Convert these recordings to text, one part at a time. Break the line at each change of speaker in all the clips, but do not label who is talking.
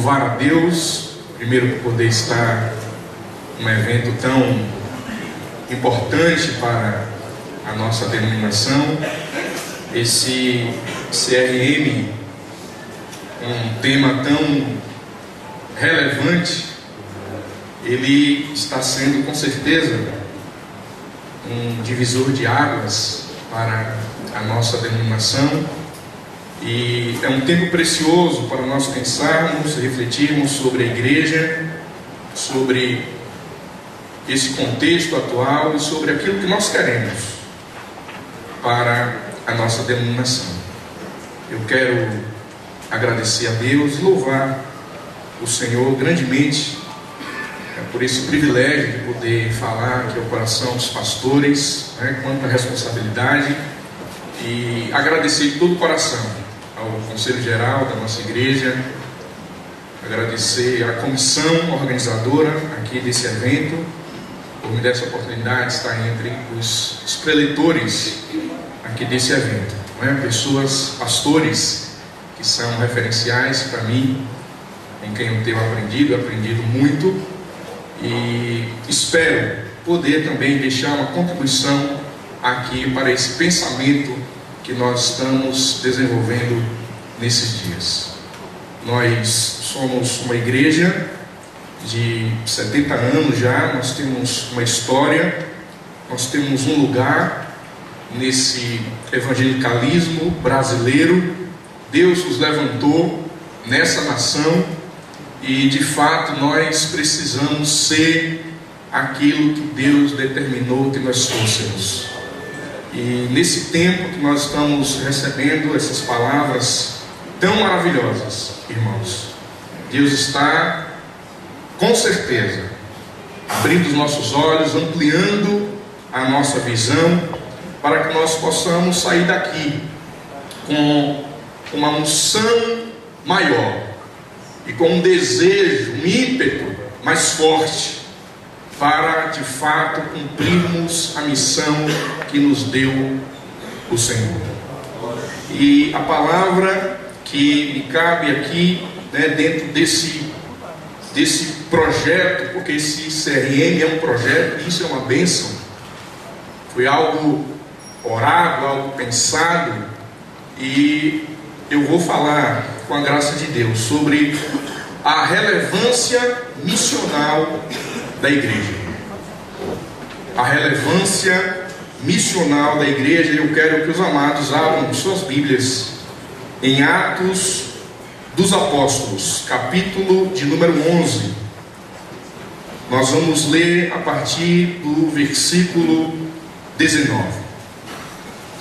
louvar a Deus, primeiro por poder estar num evento tão importante para a nossa denominação, esse CRM, um tema tão relevante. Ele está sendo com certeza um divisor de águas para a nossa denominação, e é um tempo precioso para nós pensarmos, refletirmos sobre a igreja, sobre esse contexto atual e sobre aquilo que nós queremos para a nossa denominação. Eu quero agradecer a Deus e louvar o Senhor grandemente por esse privilégio de poder falar aqui ao coração dos pastores, quanto à responsabilidade, e agradecer de todo o coração ao Conselho Geral da nossa igreja, agradecer à comissão organizadora aqui desse evento, por me dar essa oportunidade de estar entre os preletores aqui desse evento, pessoas, pastores, que são referenciais para mim, em quem eu tenho aprendido muito, e espero poder também deixar uma contribuição aqui para esse pensamento que nós estamos desenvolvendo nesses dias. Nós somos uma igreja de 70 anos já, nós temos uma história, nós temos um lugar nesse evangelicalismo brasileiro. Deus nos levantou nessa nação e de fato nós precisamos ser aquilo que Deus determinou que nós fôssemos. E nesse tempo que nós estamos recebendo essas palavras tão maravilhosas, irmãos, Deus está com certeza abrindo os nossos olhos, ampliando a nossa visão, para que nós possamos sair daqui com uma unção maior e com um desejo, um ímpeto mais forte para de fato cumprirmos a missão que nos deu o Senhor. E a palavra que me cabe aqui, dentro desse projeto, porque esse CRM é um projeto, e isso é uma bênção, foi algo orado, algo pensado, e eu vou falar, com a graça de Deus, sobre a relevância missional da igreja. A relevância missional da igreja. Eu quero que os amados abram suas Bíblias em Atos dos Apóstolos, capítulo de número 11. Nós vamos ler a partir do versículo 19.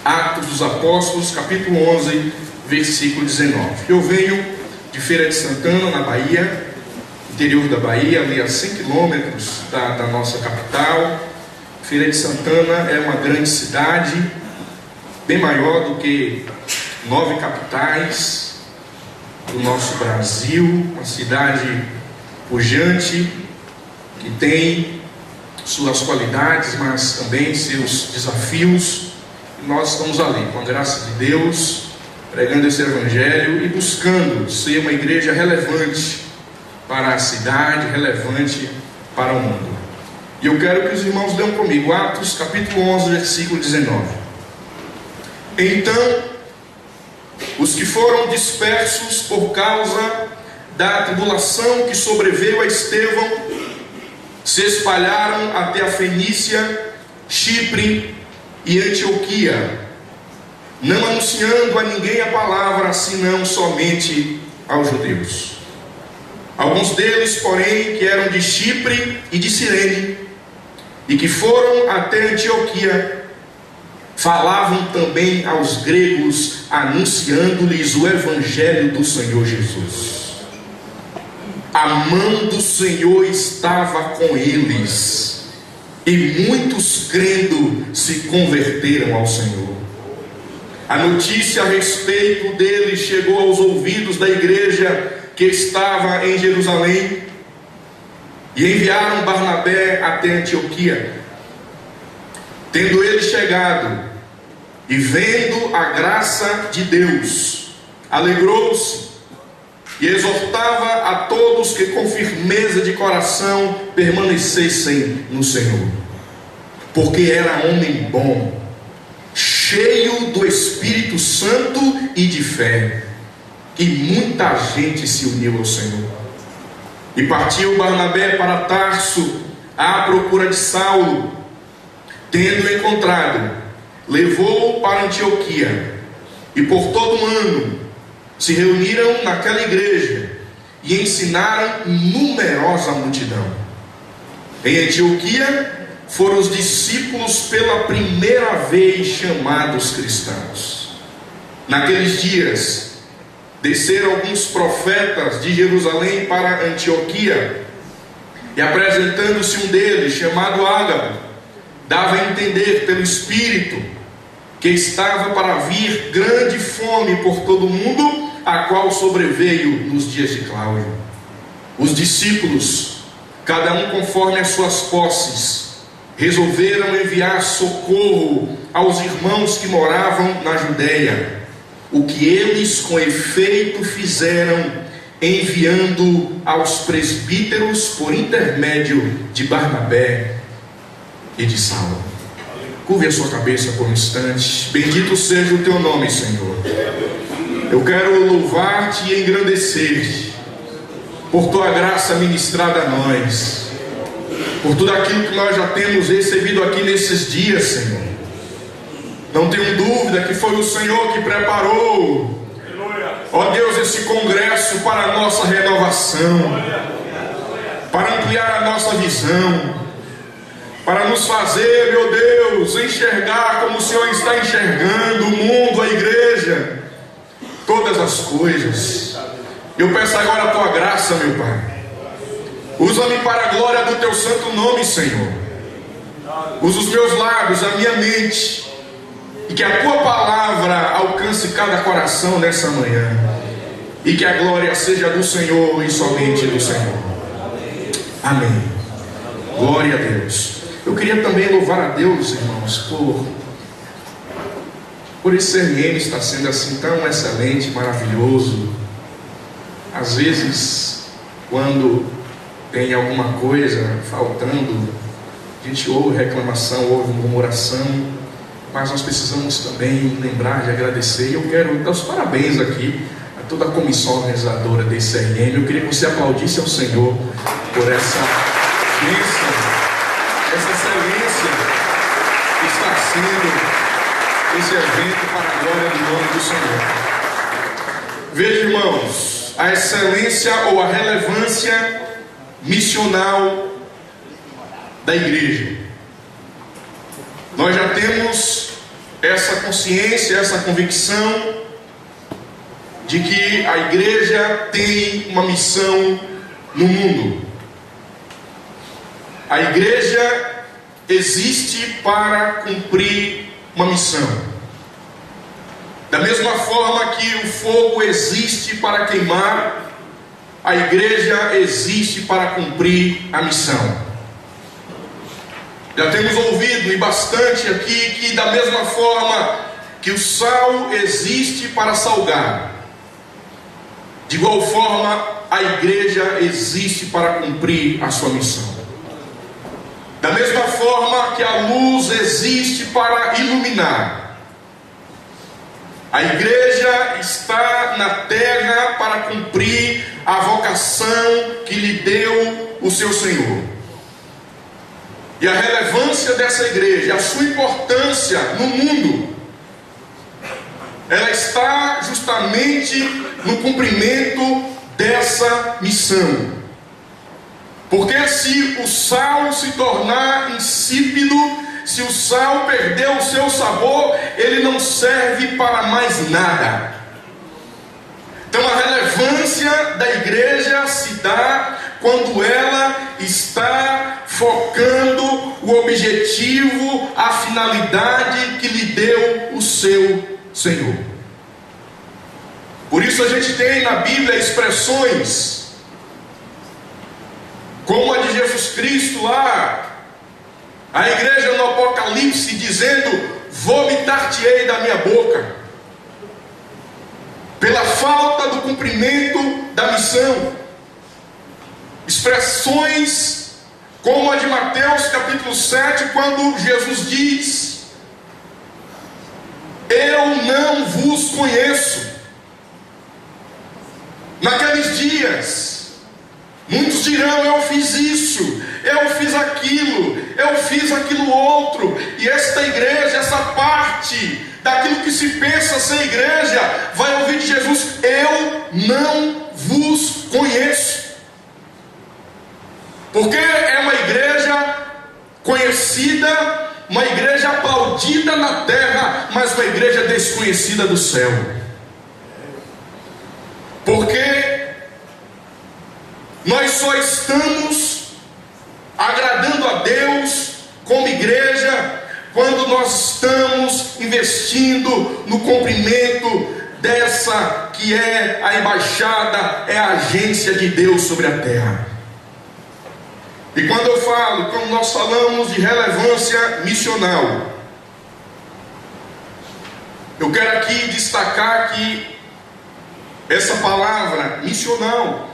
Atos dos Apóstolos, capítulo 11, versículo 19. Eu venho de Feira de Santana, na Bahia, interior da Bahia, ali a 100 quilômetros da nossa capital. Feira de Santana é uma grande cidade, bem maior do que 9 capitais do nosso Brasil, uma cidade pujante, que tem suas qualidades, mas também seus desafios. E nós estamos ali, com a graça de Deus, pregando esse evangelho e buscando ser uma igreja relevante para a cidade, relevante para o mundo. E eu quero que os irmãos leiam comigo Atos capítulo 11, versículo 19. Então, os que foram dispersos por causa da tribulação que sobreveio a Estevão se espalharam até a Fenícia, Chipre e Antioquia, não anunciando a ninguém a palavra, senão somente aos judeus. Alguns deles, porém, que eram de Chipre e de Cirene, e que foram até Antioquia, falavam também aos gregos, anunciando-lhes o evangelho do Senhor Jesus. A mão do Senhor estava com eles, e muitos crendo se converteram ao Senhor. A notícia a respeito deles chegou aos ouvidos da igreja que estava em Jerusalém, e enviaram Barnabé até Antioquia. Tendo ele chegado e vendo a graça de Deus, alegrou-se e exortava a todos que com firmeza de coração permanecessem no Senhor, porque era homem bom, cheio do Espírito Santo e de fé, e muita gente se uniu ao Senhor. E partiu Barnabé para Tarso à procura de Saulo. Tendo-o encontrado, levou-o para Antioquia, e por todo um ano se reuniram naquela igreja e ensinaram numerosa multidão. Em Antioquia foram os discípulos pela primeira vez chamados cristãos. Naqueles dias desceram alguns profetas de Jerusalém para Antioquia, e apresentando-se um deles, chamado Ágabo, dava a entender pelo Espírito que estava para vir grande fome por todo o mundo, a qual sobreveio nos dias de Cláudio. Os discípulos, cada um conforme as suas posses, resolveram enviar socorro aos irmãos que moravam na Judéia, o que eles com efeito fizeram, enviando aos presbíteros por intermédio de Barnabé e de Saulo. Curve a sua cabeça por um instante. Bendito seja o teu nome, Senhor. Eu quero louvar-te e engrandecer-te por tua graça ministrada a nós, por tudo aquilo que nós já temos recebido aqui nesses dias, Senhor. Não tenho dúvida que foi o Senhor que preparou, ó Deus, esse congresso para a nossa renovação, para ampliar a nossa visão, para nos fazer, meu Deus, enxergar como o Senhor está enxergando o mundo, a igreja, todas as coisas. Eu peço agora a tua graça, meu Pai. Usa-me para a glória do teu santo nome, Senhor. Usa os meus lábios, a minha mente, e que a tua palavra alcance cada coração nessa manhã, e que a glória seja do Senhor e somente do Senhor. Amém. Glória a Deus. Eu queria também louvar a Deus, irmãos, por esse RN estar sendo assim tão excelente, maravilhoso. Às vezes, quando tem alguma coisa faltando, a gente ouve reclamação, ouve murmuração, mas nós precisamos também lembrar de agradecer. E eu quero dar os parabéns aqui a toda a comissão organizadora desse RN. Eu queria que você aplaudisse ao Senhor por essa bênção, essa excelência que está sendo esse evento para a glória do nome do Senhor. Veja, irmãos, a excelência ou a relevância missional da igreja. Nós já temos essa consciência, essa convicção de que a igreja tem uma missão no mundo. A igreja existe para cumprir uma missão. Da mesma forma que o fogo existe para queimar, a igreja existe para cumprir a missão. Já temos ouvido e bastante aqui que da mesma forma que o sal existe para salgar, de igual forma a igreja existe para cumprir a sua missão. Da mesma forma que a luz existe para iluminar, a igreja está na terra para cumprir a vocação que lhe deu o seu Senhor. E a relevância dessa igreja, a sua importância no mundo, ela está justamente no cumprimento dessa missão. Porque se o sal se tornar insípido, se o sal perder o seu sabor, ele não serve para mais nada. Então a relevância da igreja se dá quando ela está focando o objetivo, a finalidade que lhe deu o seu Senhor. Por isso a gente tem na Bíblia expressões como a de Jesus Cristo lá, a igreja no Apocalipse dizendo: vomitar-te-ei da minha boca, pela falta do cumprimento da missão. Expressões como a de Mateus capítulo 7, quando Jesus diz: eu não vos conheço. Naqueles dias, muitos dirão: eu fiz isso, eu fiz aquilo outro. E esta igreja, essa parte daquilo que se pensa ser igreja, vai ouvir de Jesus: eu não vos conheço. Porque é uma igreja conhecida, uma igreja aplaudida na terra, mas uma igreja desconhecida do céu. Porque nós só estamos agradando a Deus como igreja quando nós estamos investindo no cumprimento dessa que é a embaixada, é a agência de Deus sobre a terra. E quando nós falamos de relevância missional, eu quero aqui destacar que essa palavra missional,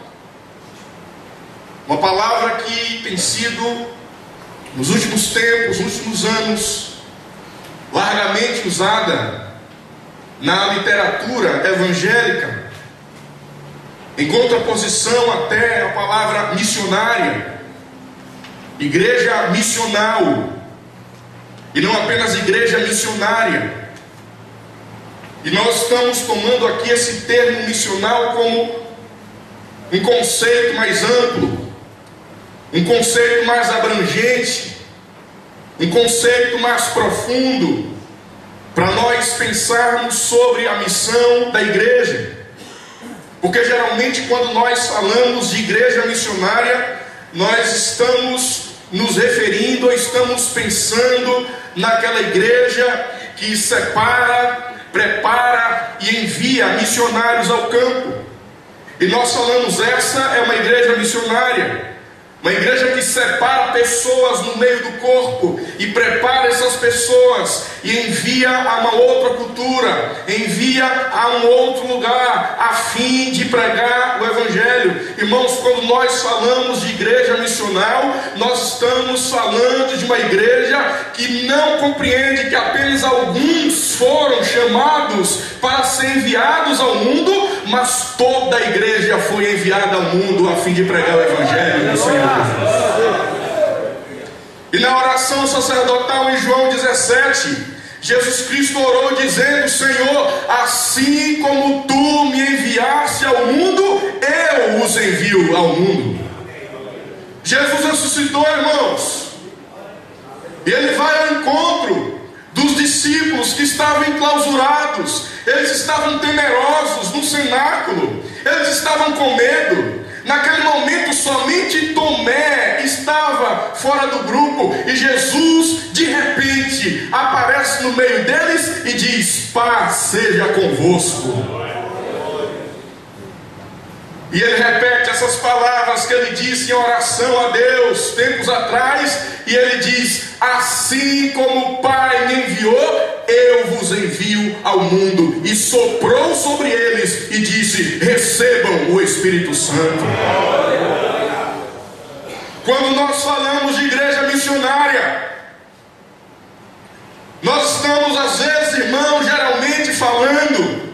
uma palavra que tem sido, nos últimos tempos, nos últimos anos, largamente usada na literatura evangélica, em contraposição até à palavra missionária, igreja missional, e não apenas igreja missionária. E nós estamos tomando aqui esse termo missional como um conceito mais amplo, um conceito mais abrangente, um conceito mais profundo, para nós pensarmos sobre a missão da igreja. Porque geralmente quando nós falamos de igreja missionária, nós estamos nos referindo, ou estamos pensando naquela igreja que separa, prepara e envia missionários ao campo. E nós falamos, essa é uma igreja missionária, uma igreja que separa pessoas no meio do corpo e prepara essas pessoas e envia a uma outra cultura, envia a um outro lugar, a fim de pregar o evangelho. Irmãos, quando nós falamos de igreja missional, nós estamos falando de uma igreja que não compreende que apenas alguns foram chamados para ser enviados ao mundo, mas toda a igreja foi enviada ao mundo a fim de pregar o evangelho do Senhor Jesus. E na oração sacerdotal em João 17, Jesus Cristo orou dizendo: Senhor, assim como tu me enviaste ao mundo, eu os envio ao mundo. Jesus ressuscitou, irmãos, e ele vai ao encontro dos discípulos que estavam enclausurados. Eles estavam temerosos no cenáculo, eles estavam com medo. Naquele momento somente Tomé estava fora do grupo, e Jesus de repente aparece no meio deles e diz: paz seja convosco. E ele repete essas palavras que ele disse em oração a Deus tempos atrás, e ele diz: assim como o Pai me enviou, eu vos envio ao mundo. E soprou sobre eles e disse: recebam o Espírito Santo. Quando nós falamos de igreja missionária, nós estamos às vezes, irmãos, geralmente falando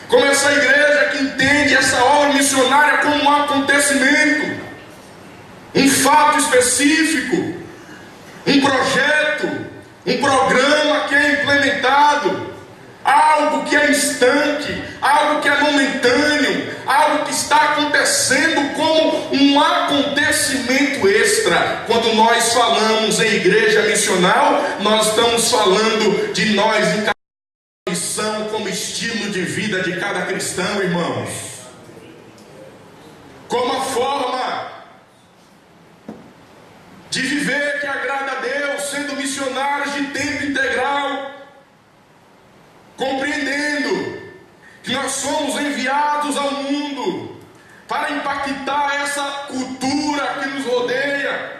como essa igreja que entende essa obra missionária como um acontecimento, um fato específico, um projeto, um programa que é implementado, algo que é instante, algo que é momentâneo, algo que está acontecendo como um acontecimento extra. Quando nós falamos em igreja missional, nós estamos falando de nós em missão como estilo de vida de cada cristão, irmãos, como a forma de viver que agrada a Deus, sendo missionários de tempo integral, compreendendo que nós somos enviados ao mundo para impactar essa cultura que nos rodeia.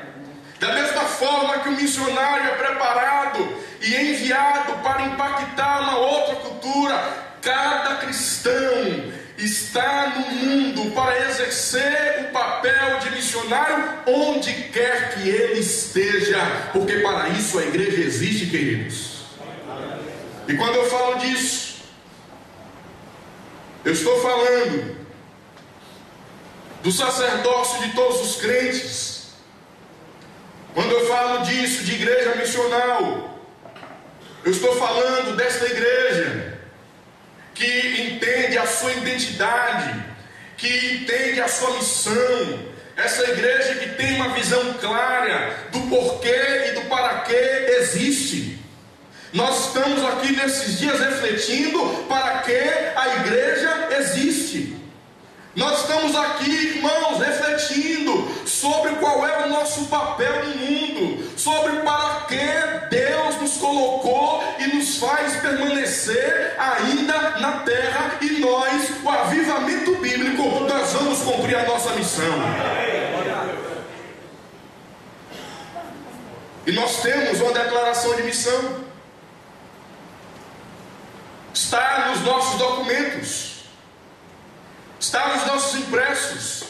Da mesma forma que o missionário é preparado e enviado para impactar uma outra cultura, cada cristão está no mundo para exercer o papel de missionário onde quer que ele esteja, porque para isso a igreja existe, queridos. E quando eu falo disso, eu estou falando do sacerdócio de todos os crentes. Quando eu falo disso, de igreja missional, eu estou falando desta igreja que entende a sua identidade, que entende a sua missão, essa igreja que tem uma visão clara do porquê e do para que existe. Nós estamos aqui nesses dias refletindo para que a igreja existe. Nós estamos aqui, irmãos, refletindo sobre qual é o nosso papel no mundo, sobre para que Deus nos colocou e nos faz permanecer ainda na terra, e nós, o avivamento bíblico, nós vamos cumprir a nossa missão. E nós temos uma declaração de missão, está nos nossos documentos, está nos nossos impressos.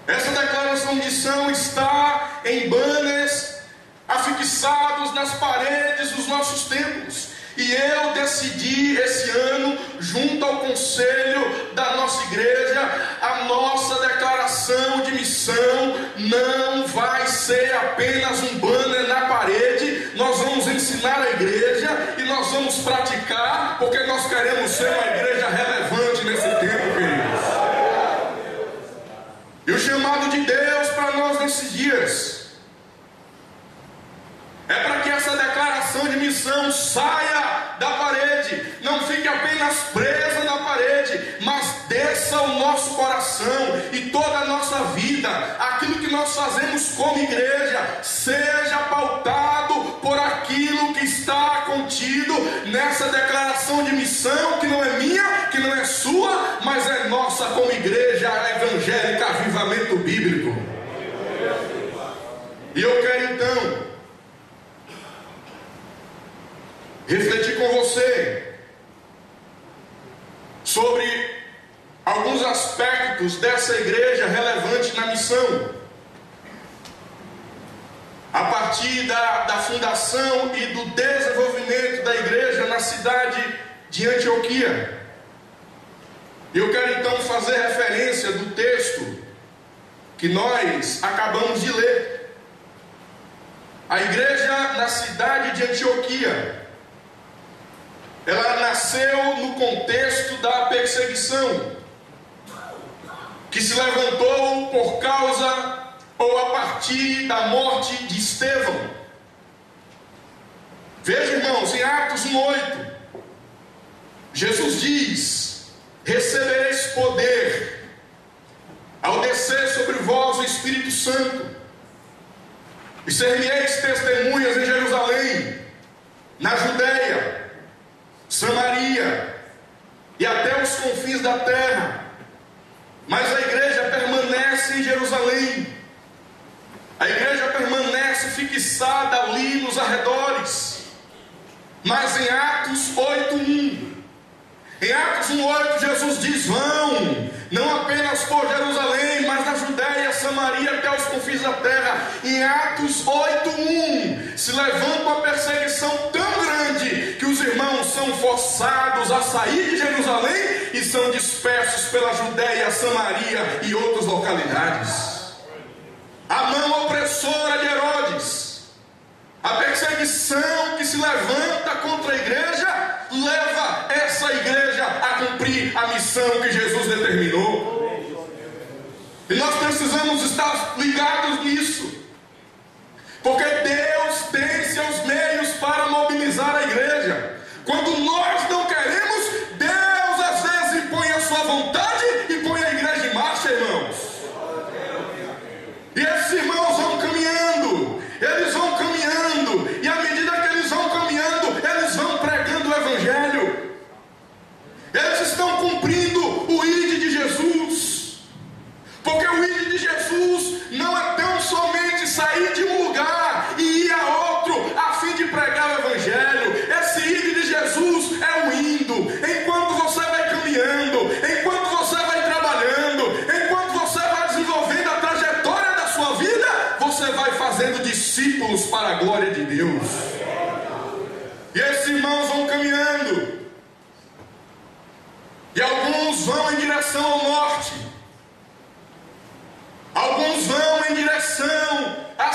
Essa declaração de missão está em banners afixados nas paredes dos nossos templos. E eu decidi esse ano, junto ao conselho da nossa igreja, a nossa declaração de missão não vai ser apenas um banner na parede. Nós vamos ensinar a igreja e nós vamos praticar, porque nós queremos ser uma igreja relevante nesse tempo, queridos. E o chamado de Deus para nós nesses dias é para que essa declaração de missão saia da parede, não fique apenas presa na parede, mas desça ao nosso coração, e toda a nossa vida, aquilo que nós fazemos como igreja, seja pautado por aquilo que está contido nessa declaração de missão, que não é minha, que não é sua, mas é nossa como igreja evangélica, avivamento bíblico. E eu quero então refletir com você sobre alguns aspectos dessa igreja relevante na missão, a partir da fundação e do desenvolvimento da igreja na cidade de Antioquia. Eu quero então fazer referência do texto que nós acabamos de ler. A igreja na cidade de Antioquia, ela nasceu no contexto da perseguição que se levantou por causa ou a partir da morte de Estevão. Veja, irmãos, em Atos 1:8, Jesus diz: recebereis poder ao descer sobre vós o Espírito Santo, e ser-me-eis testemunhas em Jerusalém, na Judéia, Samaria e até os confins da terra. Mas a igreja permanece em Jerusalém, a igreja permanece fixada ali nos arredores. Mas em Atos 8:1, em Atos 1:8, Jesus diz: vão, não apenas por Jerusalém, mas na Judéia, Samaria até os confins da terra. Em Atos 8:1 se levanta uma perseguição tão grande que os irmãos são forçados a sair de Jerusalém e são dispersos pela Judéia, Samaria e outras localidades. A mão opressora de Herodes, a perseguição que se levanta contra a igreja, leva essa igreja a cumprir a missão que Jesus determinou. E nós precisamos estar ligados nisso, porque Deus tem seus meios para mobilizar a igreja. Quando nós não queremos, Deus às vezes impõe a sua vontade e põe a igreja em marcha, irmãos. E esses irmãos vão caminhando, eles vão caminhando, e à medida que eles vão caminhando, eles vão pregando o evangelho. Eles estão cumprindo o ID de Jesus, porque o ID de Jesus não é tão somente sair de um lugar e ir a outro a fim de pregar o evangelho. Esse ID de Jesus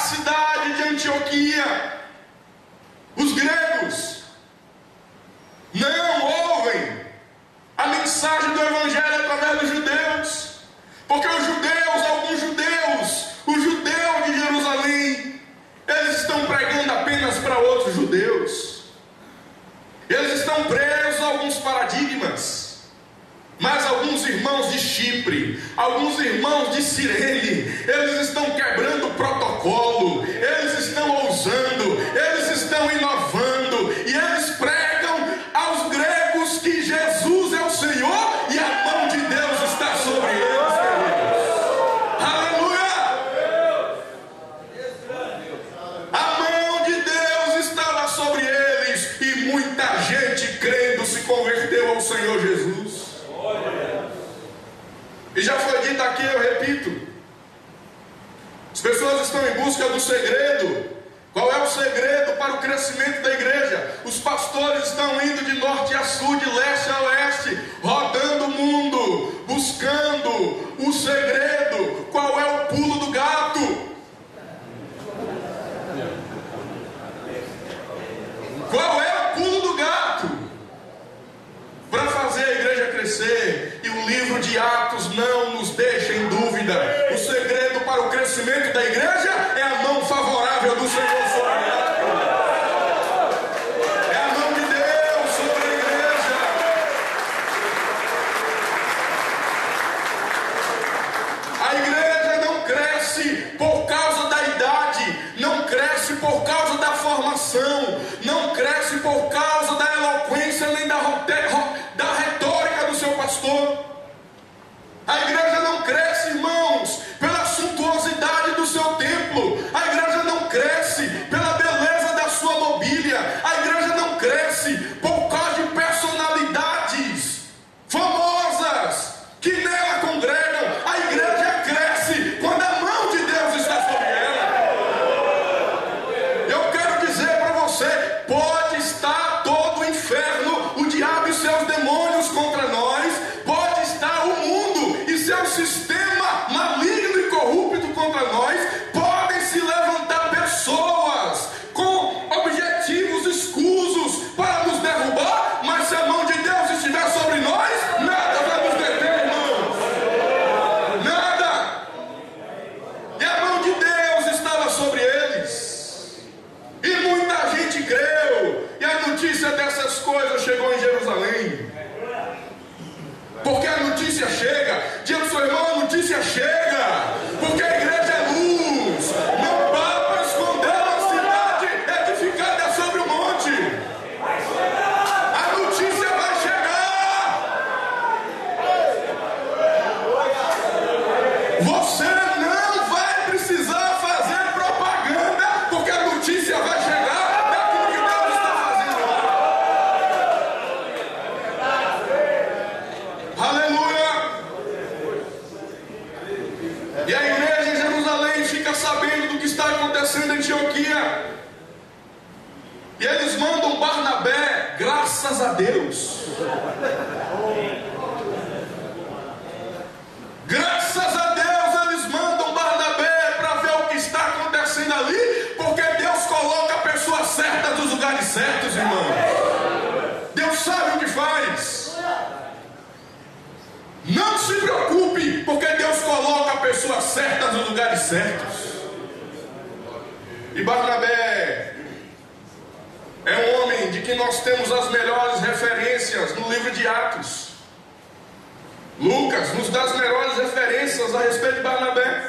cidade de Antioquia, os gregos não ouvem a mensagem do Evangelho através dos judeus, porque os judeus, alguns judeus, os judeus de Jerusalém, eles estão pregando apenas para outros judeus. Eles estão presos a alguns paradigmas. Mas alguns irmãos de Chipre, alguns irmãos de Cirene, eles estão quebrando o protocolo, eles estão ousando, eles estão inovando, e eles pregam aos gregos que Jesus é o Senhor e a mão de Deus está sobre eles, queridos. Aleluia! A mão de Deus estava sobre eles, e muita gente crendo se converteu ao Senhor Jesus. E já foi dito aqui, eu repito, as pessoas estão em busca do segredo. Qual é o segredo para o crescimento da igreja? Os pastores estão indo de norte a sul, de leste a oeste, rodando o mundo, buscando o segredo. Qual é o pulo do gato? Qual é o pulo do gato para fazer a igreja crescer? E o livro de Atos não nos deixa em dúvida. O segredo para o crescimento da igreja é a mão favorável do Senhor sobre ela. É a mão de Deus sobre a igreja. A igreja não cresce por causa da idade, não cresce por causa da formação, não cresce por causa da eloquência nem da retórica do seu pastor. A igreja não cresce, irmãos, pela suntuosidade do seu templo. A igreja não cresce pela beleza da sua mobília. A igreja não cresce por causa de personalidades famosas que nela congregam. A igreja cresce quando a mão de Deus está sobre ela. Eu quero dizer para você, pode estar todo o inferno, o diabo e seus demônios contra nós, pode estar o mundo e seu sistema maligno e corrupto contra nós, podem se levantar pessoas com objetivos escusos para nos derrubar, mas se a mão de Deus estiver sobre nós, nada vai nos deter, irmãos. Nada. E a mão de Deus estava sobre eles, e muita gente creu, e a notícia dessas coisas chegou em Jerusalém. Porque a notícia chega, diga ao seu irmão, a notícia chega, porque a igreja é luz, não dá para esconder uma cidade edificada sobre o monte. A notícia vai chegar. Você não vai precisar fazer propaganda, porque a notícia vai chegar daquilo que Deus está fazendo. Aleluia! E a igreja em Jerusalém fica sabendo do que está acontecendo em Antioquia. E eles mandam Barnabé, graças a Deus. Graças a Deus eles mandam Barnabé para ver o que está acontecendo ali, porque Deus coloca pessoas certas nos lugares certos, irmãos. Deus sabe o que faz. Não se preocupe, porque Deus coloca pessoas certas nos lugares certos. E Barnabé é um homem de que nós temos as melhores referências no livro de Atos. Lucas nos dá as melhores referências a respeito de Barnabé.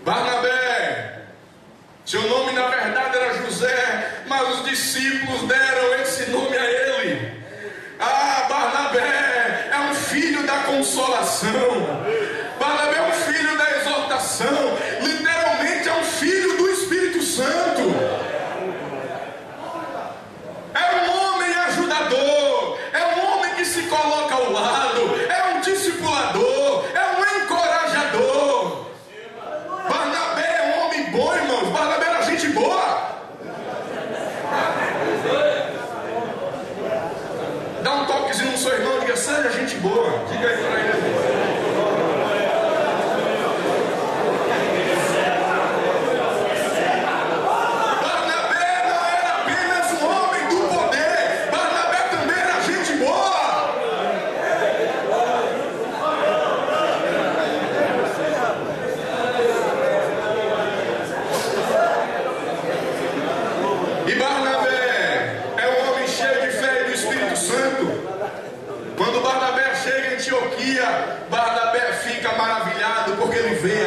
Barnabé, seu nome na verdade era José, mas os discípulos deram esse nome a ele. Ah, Barnabé é um filho da consolação. Barnabé é um filho da exortação. Literalmente é um filho do Espírito Santo. É um homem ajudador. É um homem que se coloca ao lado. É um discipulador. É um encorajador. Barnabé é um homem bom, irmãos. Barnabé era gente boa.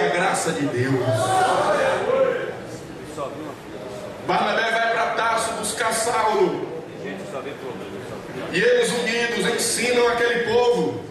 a graça de Deus. Barnabé vai para Tarso buscar Saulo. E eles unidos ensinam aquele povo.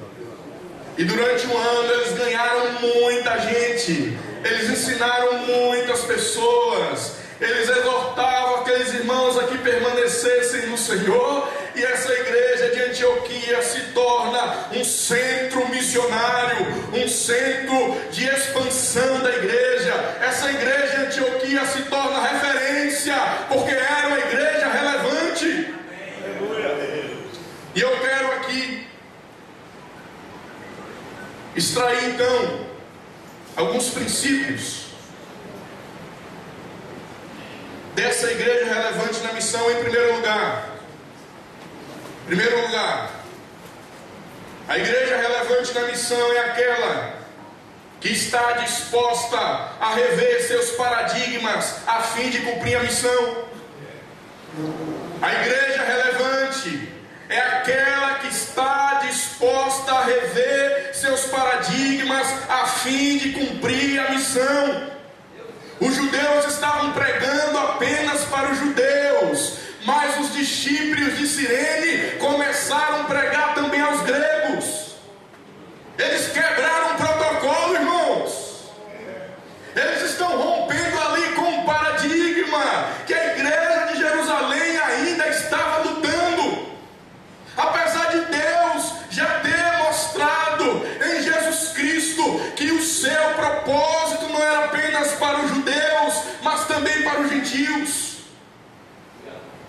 E durante um ano eles ganharam muita gente. Eles ensinaram muitas pessoas. Eles exortavam aqueles irmãos a que permanecessem no Senhor. E essa igreja de Antioquia se torna um centro missionário, um centro de expansão da igreja. Essa igreja de Antioquia se torna referência, porque era uma igreja relevante. E eu quero aqui extrair então alguns princípios dessa igreja relevante na missão. Em primeiro lugar, a igreja relevante na missão é aquela que está disposta a rever seus paradigmas a fim de cumprir a missão. A igreja relevante é aquela que está disposta a rever seus paradigmas a fim de cumprir a missão. Os judeus estavam pregando apenas para os judeus, mas os de Chipre e os de Cirene começaram a pregar também aos gregos. Eles quebraram o protocolo, irmãos. Eles estão rompendo ali com um paradigma que a igreja de Jerusalém ainda estava lutando. Apesar de Deus já ter mostrado em Jesus Cristo que o seu propósito não era apenas para os judeus, mas também para os gentios.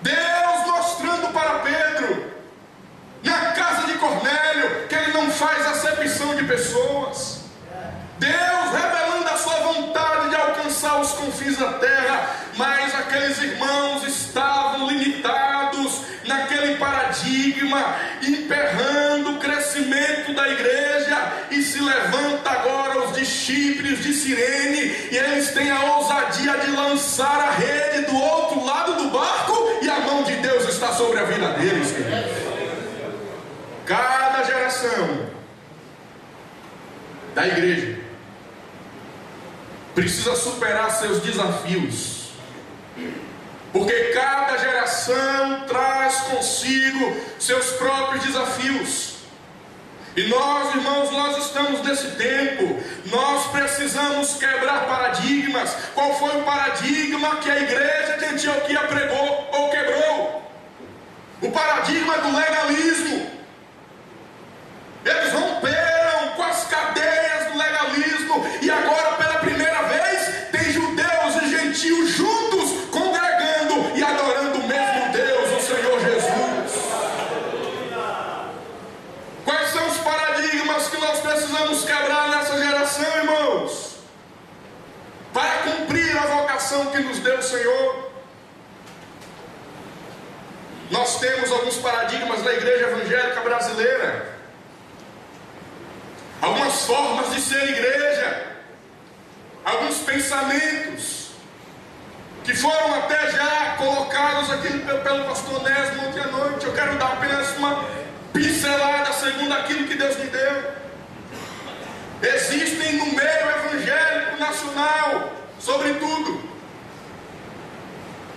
Deus mostrando para Pedro, na casa de Cornélio, que ele não faz acepção de pessoas. Deus revelando a sua vontade de alcançar os confins da terra, mas aqueles irmãos estavam limitados naquele paradigma, emperrando o crescimento da igreja. E se levanta agora os de Chipre, os de Cirene, e eles têm a ousadia de lançar a rede do outro lado do barco, e a mão de Deus está sobre a vida deles, queridos. Cada geração da igreja precisa superar seus desafios, porque cada geração traz consigo seus próprios desafios. E nós, irmãos, nós estamos nesse tempo. Nós precisamos quebrar paradigmas. Qual foi o paradigma que a igreja de Antioquia pregou ou quebrou? O paradigma do legalismo. Eles romperam com as cadeias do legalismo, e agora pela primeira vez tem judeus e gentios juntos, congregando e adorando o mesmo Deus, o Senhor Jesus. Quais são os paradigmas que nós precisamos quebrar nessa geração, irmãos, para cumprir a vocação que nos deu o Senhor? Nós temos alguns paradigmas da igreja evangélica brasileira, algumas formas de ser igreja, alguns pensamentos que foram até já colocados aqui pelo pastor Onésimo ontem à noite. Eu quero dar apenas uma pincelada segundo aquilo que Deus me deu. Existem no meio evangélico nacional, sobretudo,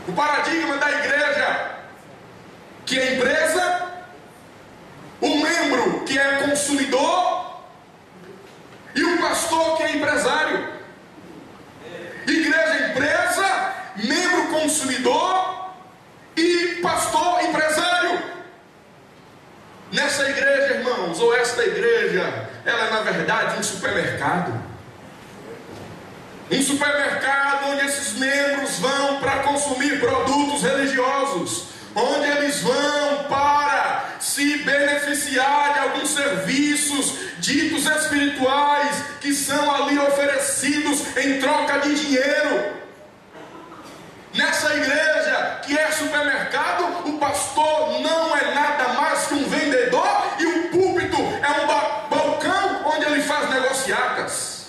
o paradigma da igreja que é empresa, o membro que é consumidor e o pastor que é empresário. Igreja empresa, membro consumidor e pastor empresário. Nessa igreja, irmãos, ou esta igreja, ela é na verdade um supermercado. Um supermercado onde esses membros vão para consumir produtos religiosos, onde eles vão para se beneficiar de alguns serviços ditos espirituais que são ali oferecidos em troca de dinheiro. Nessa igreja que é supermercado, o pastor não é nada mais que um vendedor e o púlpito é um balcão onde ele faz negociatas,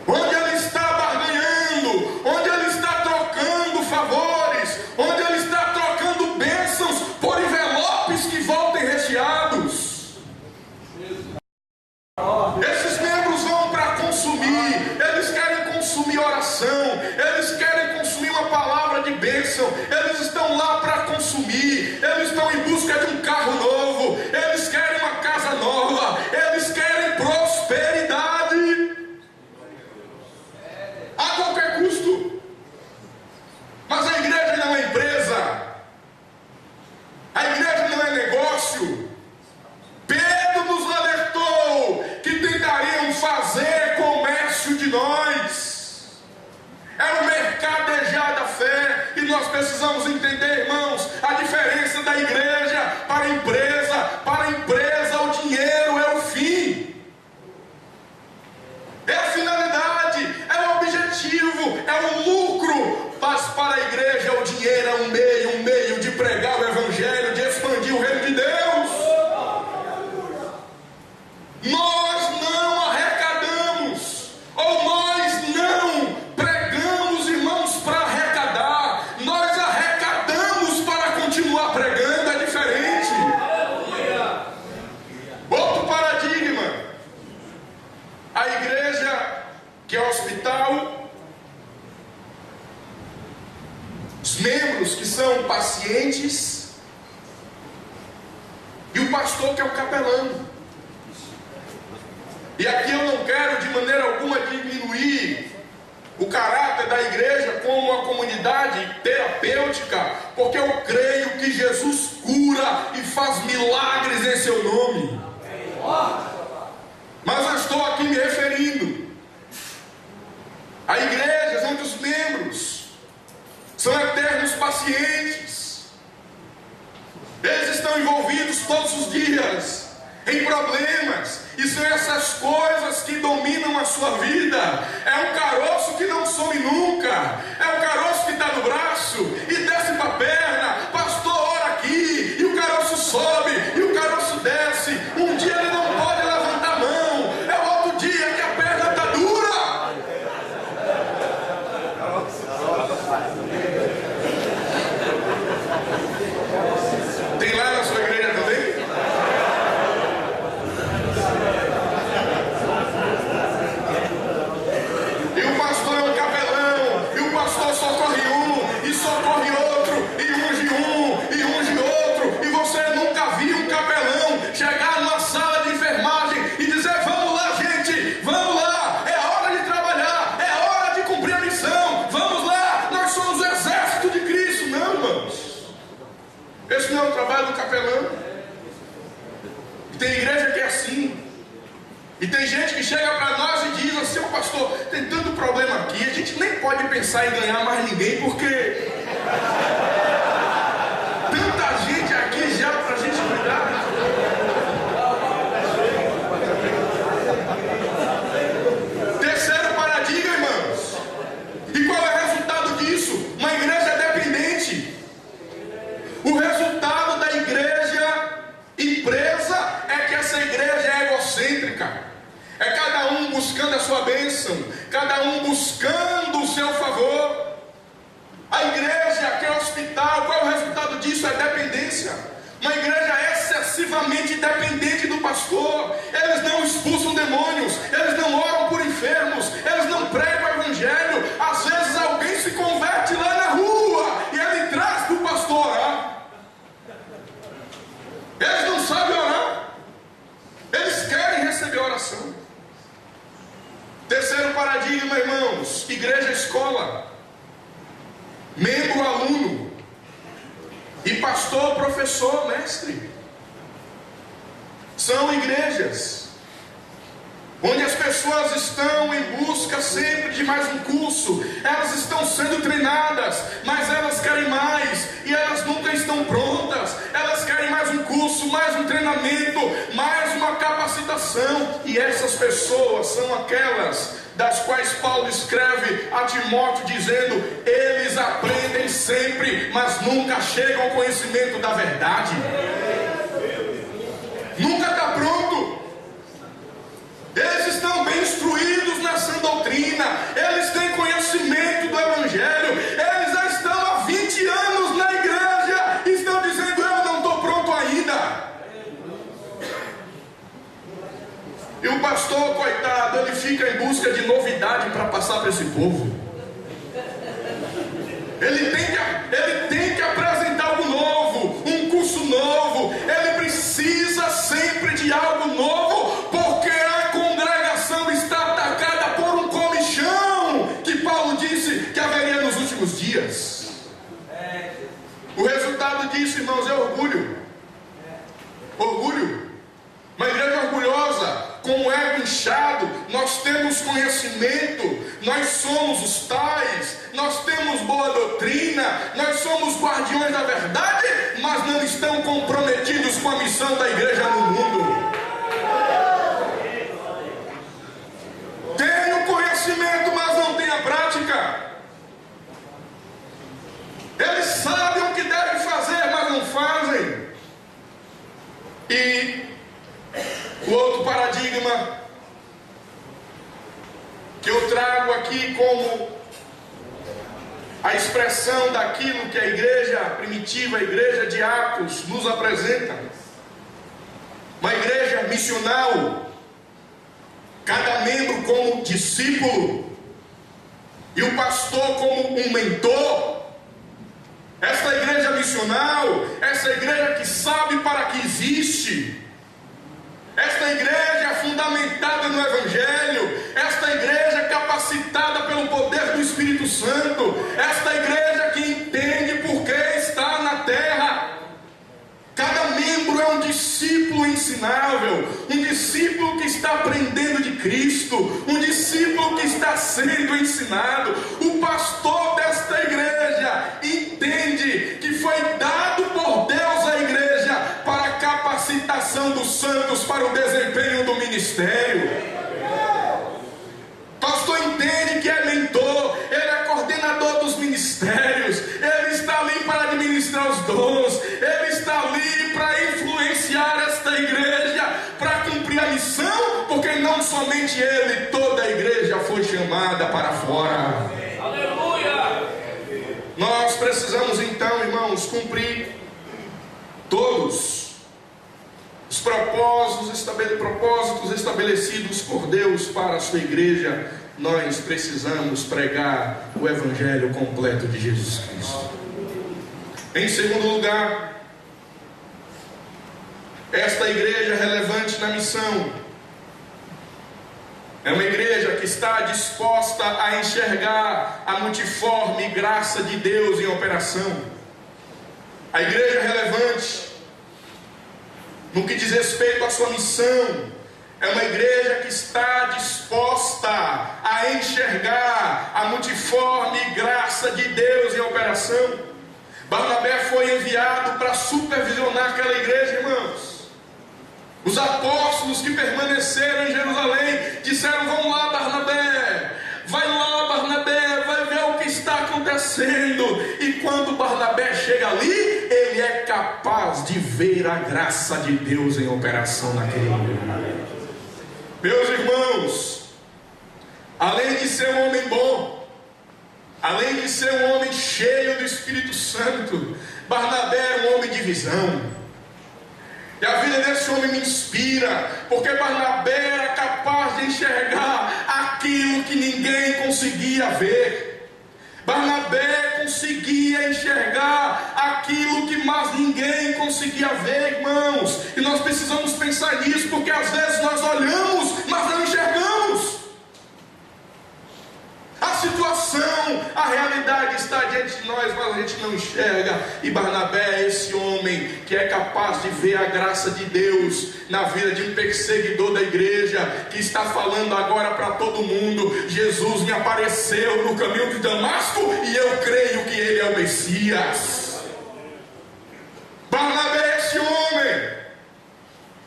onde ele está barganhando, onde ele está trocando favores, onde ele está trocando bênçãos por envelopes que voltem recheados. Esses membros vão para consumir oração, eles querem consumir uma palavra de bênção, eles estão lá para consumir, eles estão em busca de um carro novo, eles querem uma casa nova, eles querem prosperidade a qualquer custo. Mas a igreja não é empresa, a igreja não é negócio. Pedro nos alertou que tentariam fazer comércio de nós. É o mercadejar da fé. E nós precisamos entender, irmãos, a diferença da igreja para a empresa. Para a empresa o dinheiro é o fim, é a finalidade, é o objetivo, é o lucro. Mas para a igreja o dinheiro é um meio de pregar o evangelho, de expandir o reino de Deus. Nós não arrecadamos, ou nós não pregamos, irmãos, para arrecadar. Nós arrecadamos para continuar pregando. É diferente. Outro paradigma. A igreja, que é o hospital, os membros que são pacientes, e o pastor, que é o capelão. E aqui eu não quero de maneira alguma diminuir o caráter da igreja como uma comunidade terapêutica, porque eu creio que Jesus cura e faz milagres em seu nome. Mas eu estou aqui me referindo a igrejas onde os membros são eternos pacientes. Eles estão envolvidos todos os dias em problemas, e são essas coisas que dominam a sua vida. É um caroço que não some nunca, é um caroço que está no braço e desce para a perna. Pastor, ora aqui, e o caroço sobe e o caroço desce. Um dia ele não pode levantar a mão, é o outro dia que a perna está dura. Tem lá na sua igreja também? E o pastor é um capelão, e o pastor socorre um, e socorre outro, e unge outro, e você nunca viu um capelão chegar numa sala de enfermagem e dizer: vamos lá, gente, vamos lá, é hora de trabalhar, é hora de cumprir a missão, vamos lá, nós somos o exército de Cristo. Não, irmãos, esse não é o trabalho do capelão. Tem igreja que é assim. E tem gente que chega para nós e diz assim: ô pastor, tem tanto problema aqui, a gente nem pode pensar em ganhar mais ninguém, porque tanta gente aqui já para a gente cuidar. Terceiro paradigma, irmãos. E qual é o resultado disso? Uma igreja dependente. O resultado da igreja empresa é que essa igreja é egocêntrica. É cada um buscando a sua bênção, cada um buscando o seu favor. A igreja, que é hospital, qual é o resultado disso? É dependência. Uma igreja excessivamente dependente do pastor. Eles não expulsam demônios, eles não oram por enfermos, eles não pregam o evangelho. Às vezes alguém se converte lá na rua e ele traz para o pastor orar. Eles não sabem orar, eles querem receber oração. Terceiro paradigma, irmãos: igreja, escola, membro, aluno, e pastor, professor, mestre. São igrejas onde as pessoas estão em busca sempre de mais um curso. Elas estão sendo treinadas, mas elas querem mais, e elas nunca estão prontas. Elas querem mais um curso, mais um treinamento, mais uma capacitação. E essas pessoas são aquelas das quais Paulo escreve a Timóteo dizendo: eles aprendem sempre, mas nunca chegam ao conhecimento da verdade. Nunca está pronto. Eles estão bem instruídos na sã doutrina, eles têm conhecimento do evangelho, eles já estão há 20 anos na igreja e estão dizendo: eu não estou pronto ainda. E o pastor, coitado, ele fica em busca de novidade para passar para esse povo. Ele tem que apresentar algo novo, um curso novo. Ele precisa sempre de algo novo, porque a congregação está atacada por um comichão que Paulo disse que haveria nos últimos dias. O resultado disso, irmãos, é orgulho. Orgulho. Uma igreja orgulhosa, com o ego inchado. Nós temos conhecimento, nós somos os tais, nós temos boa doutrina, nós somos guardiões da verdade, mas não estão comprometidos com a missão da igreja no mundo. Tem o conhecimento, mas não tem a prática. Eles sabem o que devem fazer, mas não fazem. E o outro paradigma que eu trago aqui como a expressão daquilo que a igreja primitiva, a igreja de Atos, nos apresenta. Uma igreja missional, cada membro como discípulo e o pastor como um mentor. Esta igreja missional, essa igreja que sabe para que existe, esta igreja fundamentada no Evangelho, esta igreja capacitada pelo poder do Espírito Santo, esta igreja que entende por que está na terra. Cada membro é um discípulo ensinável, um discípulo que está aprendendo de Cristo, um discípulo que está sendo ensinado. O pastor desta igreja entende que foi dado por Deus à igreja para a capacitação dos santos para o desempenho do ministério. O pastor entende que é mentor, ele é coordenador dos ministérios, ele está ali para administrar os dons, ele está ali para influenciar esta igreja, para cumprir a missão, porque não somente ele, toda a igreja foi chamada para fora. Aleluia! Nós precisamos então, irmãos, cumprir todos os propósitos estabelecidos por Deus para a sua igreja. Nós precisamos pregar o Evangelho completo de Jesus Cristo. Em segundo lugar, esta igreja relevante na missão é uma igreja que está disposta a enxergar a multiforme graça de Deus em operação. A igreja relevante, no que diz respeito à sua missão, é uma igreja que está disposta a enxergar a multiforme graça de Deus em operação. Barnabé foi enviado para supervisionar aquela igreja, irmãos. Os apóstolos que permaneceram em Jerusalém disseram: vamos lá, Barnabé, vai lá, Barnabé, vai ver o que está acontecendo. E quando Barnabé chega ali, ele é capaz de ver a graça de Deus em operação naquele lugar. Meus irmãos, além de ser um homem bom, além de ser um homem cheio do Espírito Santo, Barnabé é um homem de visão. E a vida desse homem me inspira, porque Barnabé era capaz de enxergar aquilo que ninguém conseguia ver. Barnabé conseguia enxergar aquilo que mais ninguém conseguia ver, irmãos. E nós precisamos pensar nisso, porque às vezes nós olhamos, mas não enxergamos. A situação, a realidade está diante de nós, mas a gente não enxerga. E Barnabé é esse homem que é capaz de ver a graça de Deus na vida de um perseguidor da igreja, que está falando agora para todo mundo: Jesus me apareceu no caminho de Damasco e eu creio que ele é o Messias. Barnabé é esse homem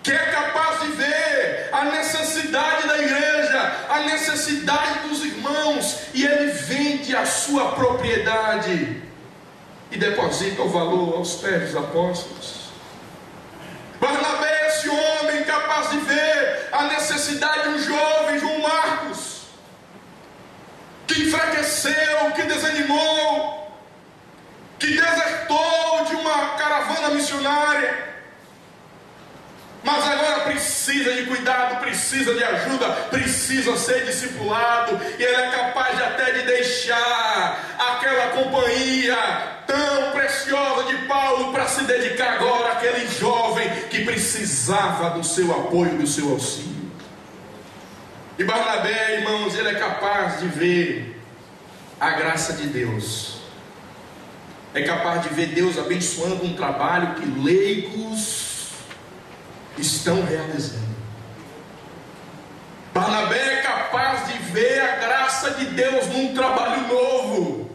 que é capaz de ver a necessidade da igreja, a necessidade dos irmãos, e ele vende a sua propriedade e deposita o valor aos pés dos apóstolos. Barnabé é esse homem capaz de ver a necessidade de um jovem, João Marcos, que enfraqueceu, que desanimou, que desertou de uma caravana missionária, mas agora precisa de cuidado, precisa de ajuda, precisa ser discipulado. E ele é capaz de até de deixar aquela aquela companhia tão preciosa de Paulo para se dedicar agora àquele jovem que precisava do seu apoio, do seu auxílio. E Barnabé, irmãos, ele é capaz de ver a graça de Deus. É capaz de ver Deus abençoando um trabalho que leigos estão realizando. Barnabé é capaz de ver a graça de Deus num trabalho novo.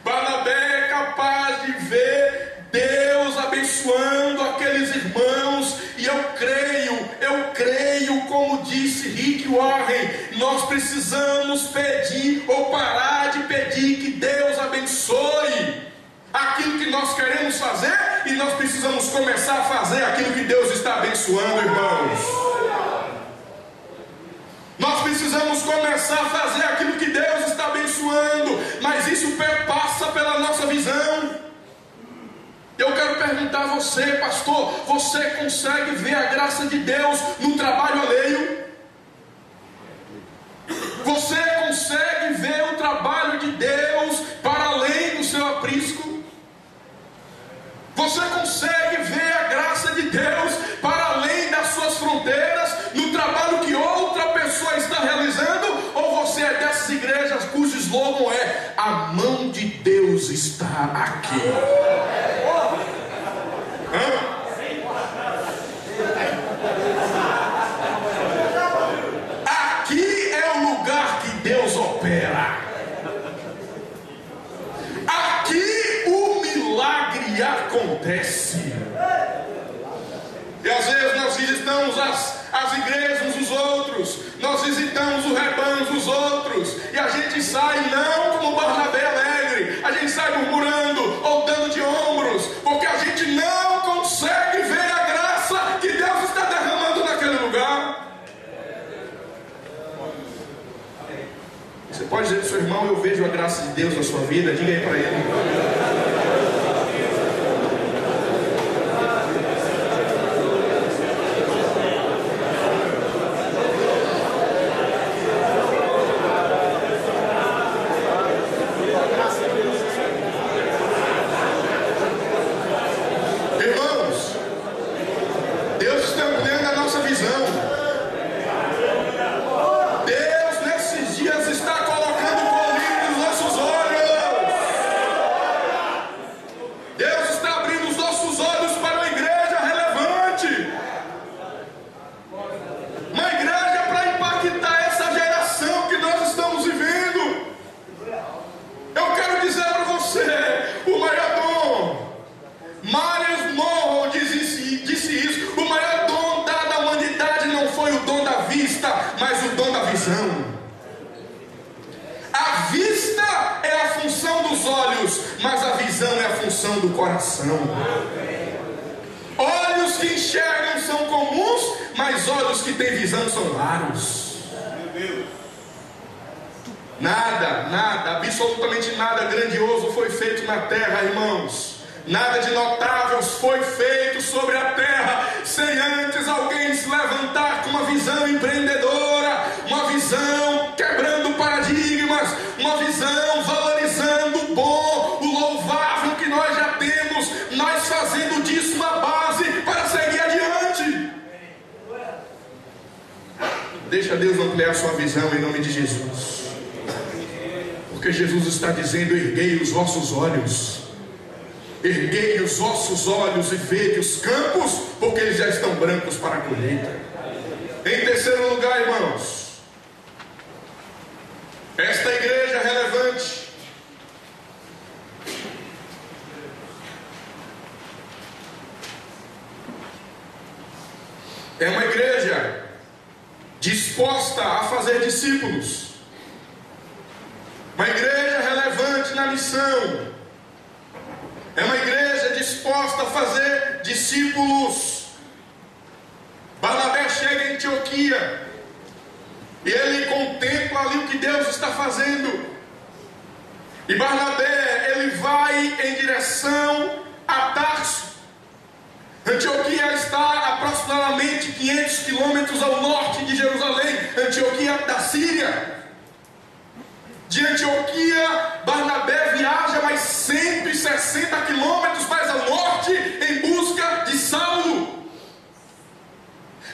Barnabé é capaz de ver Deus abençoando aqueles irmãos. E eu creio, como disse Rick Warren, nós precisamos pedir ou parar de pedir que Deus abençoe aquilo que nós queremos fazer, e nós precisamos começar a fazer aquilo que Deus está abençoando, irmãos. Nós precisamos começar a fazer aquilo que Deus está abençoando, mas isso passa pela nossa visão. Eu quero perguntar a você, pastor, você consegue ver a graça de Deus no trabalho alheio? Você consegue ver o trabalho de Deus para além do seu aprisco? Você consegue ver a graça de Deus para além das suas fronteiras, no trabalho que outra pessoa está realizando? Ou você é dessas igrejas cujo slogan é: a mão de Deus está aqui? Aqui é o lugar que Deus opera. Aqui o milagre acontece. E às vezes nós visitamos as igrejas uns dos outros, nós visitamos o rebanho uns dos outros, e a gente sai não como Barnabé alegre, a gente sai murmurando ou dando de ombros, porque a gente não consegue ver a graça que Deus está derramando naquele lugar. Você pode dizer para o seu irmão: eu vejo a graça de Deus na sua vida? Diga aí para ele. Mas o dom da visão. A vista é a função dos olhos, mas a visão é a função do coração. Olhos que enxergam são comuns, mas olhos que têm visão são raros. Nada, absolutamente nada grandioso foi feito na terra, irmãos. Nada de notável foi feito sobre a terra sem antes alguém se levantar com uma visão empreendedora, uma visão quebrando paradigmas, uma visão valorizando o bom, o louvável que nós já temos, nós fazendo disso uma base para seguir adiante. Deixa Deus ampliar sua visão em nome de Jesus, porque Jesus está dizendo: erguei os vossos olhos. Erguei os vossos olhos e vede os campos, porque eles já estão brancos para a colheita. Em terceiro lugar, irmãos, esta igreja relevante é uma igreja disposta a fazer discípulos, uma igreja relevante na missão. É uma igreja disposta a fazer discípulos. Barnabé chega em Antioquia e ele contempla ali o que Deus está fazendo. E Barnabé, ele vai em direção a Tarso. Antioquia está aproximadamente 500 quilômetros ao norte de Jerusalém. Antioquia da Síria. De Antioquia, Barnabé viaja 60 quilômetros mais ao norte em busca de Saulo.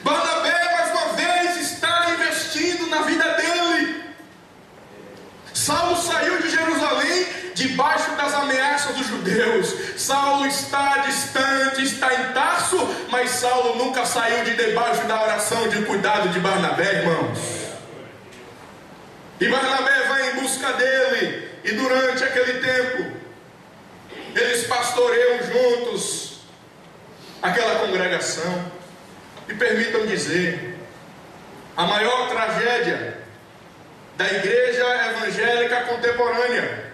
Barnabé, mais uma vez, está investindo na vida dele. Saulo saiu de Jerusalém debaixo das ameaças dos judeus. Saulo está distante, está em Tarso, mas Saulo nunca saiu de debaixo da oração de cuidado de Barnabé, irmãos. E Barnabé vai em busca dele, e durante aquele tempo eles pastoreiam juntos aquela congregação. E permitam dizer, a maior tragédia da igreja evangélica contemporânea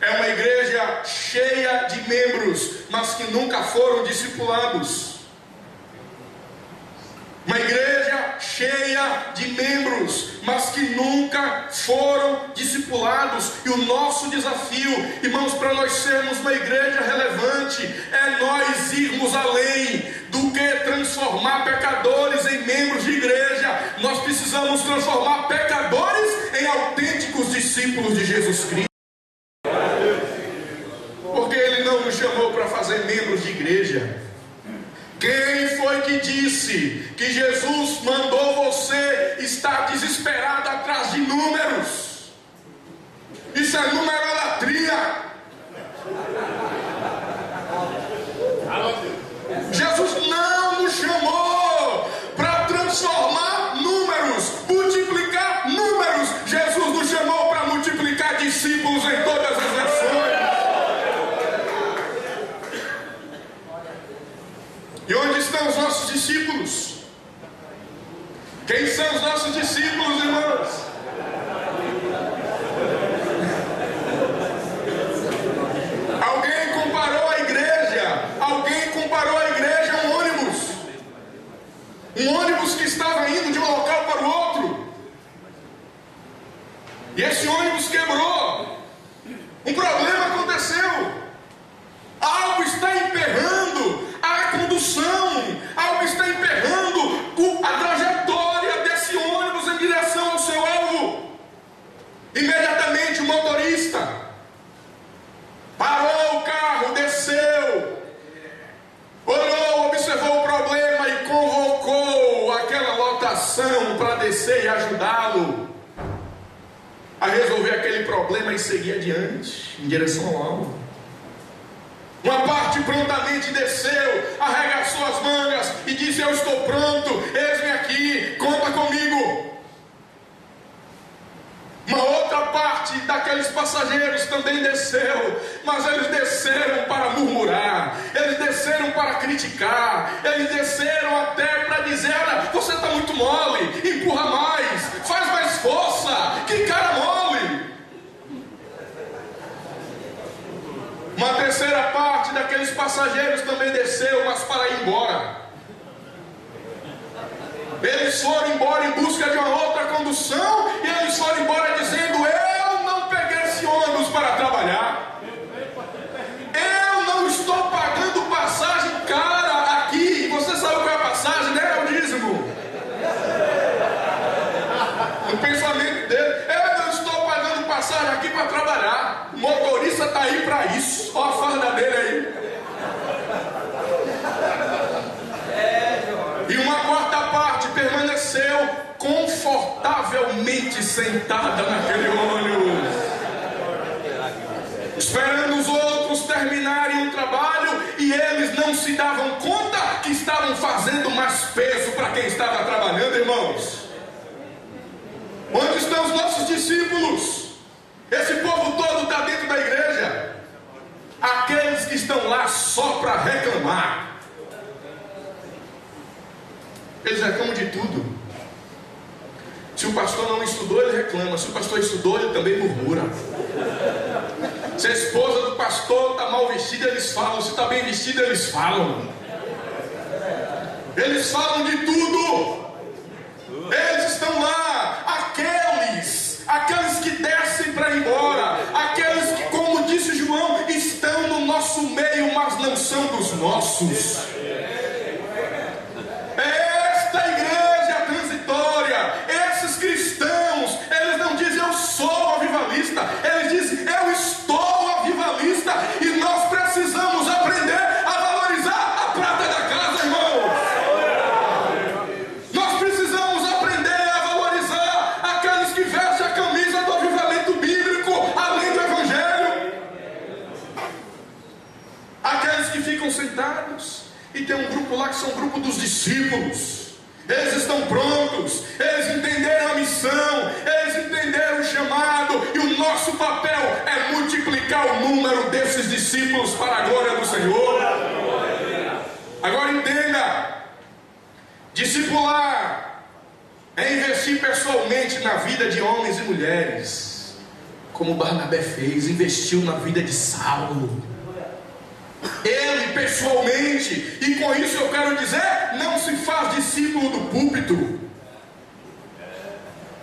é uma igreja cheia de membros, mas que nunca foram discipulados. Uma igreja cheia de membros, mas que nunca foram discipulados. E o nosso desafio, irmãos, para nós sermos uma igreja relevante, é nós irmos além do que transformar pecadores em membros de igreja. Nós precisamos transformar pecadores em autênticos discípulos de Jesus Cristo. Porque Ele não nos chamou para fazer membros de igreja. Quem foi que disse que Jesus mandou você estar desesperado atrás de números? Isso é numerolatria. Jesus não nos chamou para transformar números, multiplicar números. Jesus nos chamou para multiplicar discípulos em todas as nações. E onde estão os nossos discípulos? Quem são os nossos discípulos, irmãos? Alguém comparou a igreja a um ônibus. Um ônibus que estava indo de um local para o outro. E esse ônibus quebrou. Um problema aconteceu. Algo está emperrando a condução, algo está emperrando a trajetória desse ônibus em direção ao seu alvo. Imediatamente o motorista parou o carro, desceu, olhou, observou o problema e convocou aquela lotação para descer e ajudá-lo a resolver aquele problema e seguir adiante em direção ao alvo. Uma parte prontamente desceu, arregaçou as mangas e disse: eu estou pronto, eis-me aqui, conta comigo. Uma outra parte daqueles passageiros também desceu, mas eles desceram para murmurar, eles desceram para criticar, eles desceram até para dizer: olha, você está muito mole, empurra mais, faz mais força, que cara mole. Uma terceira parte daqueles passageiros também desceu, mas para ir embora. Eles foram embora em busca de uma outra condução, e eles foram embora dizendo: eu não peguei esse ônibus para trabalhar, eu não estou pagando passagem cara aqui. Você sabe qual é a passagem, né? É o dízimo. O pensamento dele: eu não estou pagando passagem aqui para trabalhar. O motorista está aí para isso. Olha a farda dele aí. E uma quarta parte permaneceu confortavelmente sentada naquele ônibus, esperando os outros terminarem o trabalho, e eles não se davam conta que estavam fazendo mais peso para quem estava trabalhando, irmãos. Onde estão os nossos discípulos? Esse povo todo está dentro da igreja. Aqueles que estão lá só para reclamar. Eles reclamam de tudo. Se o pastor não estudou, ele reclama. Se o pastor estudou, ele também murmura. Se a esposa do pastor está mal vestida, eles falam. Se está bem vestida, eles falam. Eles falam de tudo. Eles estão lá. Aqueles que descem para ir embora, aqueles que, como disse João, estão no nosso meio, mas não são dos nossos. Esta igreja transitória, esses cristãos, eles não dizem: eu sou avivalista, eles dizem: eu estou avivalista. E discípulos. Eles estão prontos, eles entenderam a missão, eles entenderam o chamado, e o nosso papel é multiplicar o número desses discípulos para a glória do Senhor. Agora entenda: discipular é investir pessoalmente na vida de homens e mulheres, como Barnabé fez, investiu na vida de Saulo. Ele pessoalmente, e com isso eu quero dizer, não se faz discípulo do púlpito.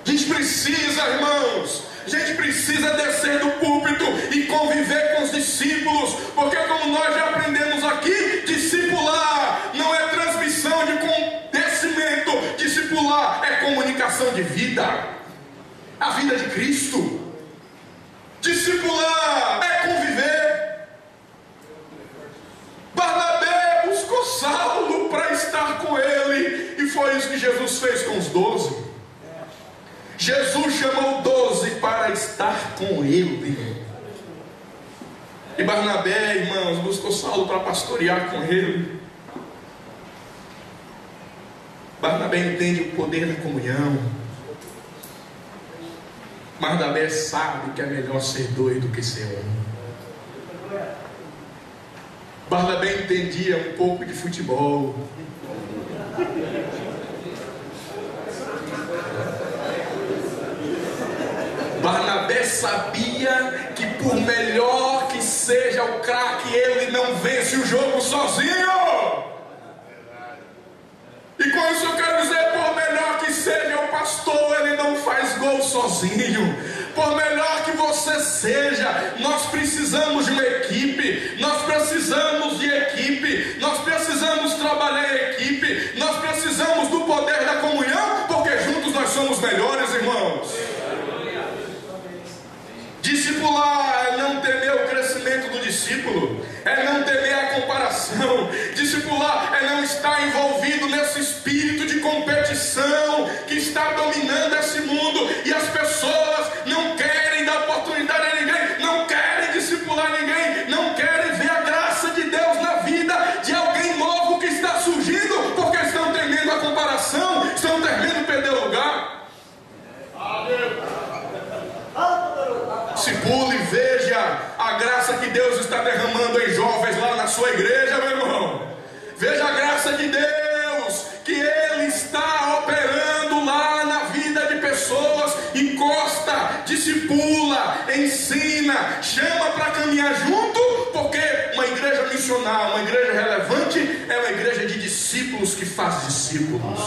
A gente precisa, irmãos, a gente precisa descer do púlpito e conviver com os discípulos, porque como nós já aprendemos aqui, discipular não é transmissão de conhecimento, discipular é comunicação de vida, a vida de Cristo. Discipular é conviver. Barnabé buscou Saulo para estar com ele, e foi isso que Jesus fez com os 12. Jesus chamou 12 para estar com ele. E Barnabé, irmãos, buscou Saulo para pastorear com ele. Barnabé entende o poder da comunhão. Barnabé sabe que é melhor ser dois do que ser um. Barnabé entendia um pouco de futebol. Barnabé sabia que por melhor que seja o craque, ele não vence o jogo sozinho. E com isso eu quero dizer, por melhor que seja o pastor, ele não faz gol sozinho. Por melhor que você seja, nós precisamos de uma equipe, nós precisamos de equipe, nós precisamos trabalhar em equipe, nós precisamos do poder da comunhão, porque juntos nós somos melhores, irmãos. Discipular é não temer o crescimento do discípulo, é não temer a comparação. Discipular é não estar envolvido nesse espírito de competição que está dominando esse mundo, e as pessoas não querem dar oportunidade a ninguém, não querem discipular ninguém, não querem ver a graça de Deus na vida de alguém novo que está surgindo, porque estão temendo a comparação, estão temendo perder o lugar. Discipule e veja a graça que Deus está derramando em jovens lá na sua igreja, meu irmão. Veja a graça de Deus que Ele está operando lá na vida de pessoas. Encosta, discipula, ensina, chama para caminhar junto, porque uma igreja missional, uma igreja relevante, é uma igreja de discípulos que faz discípulos.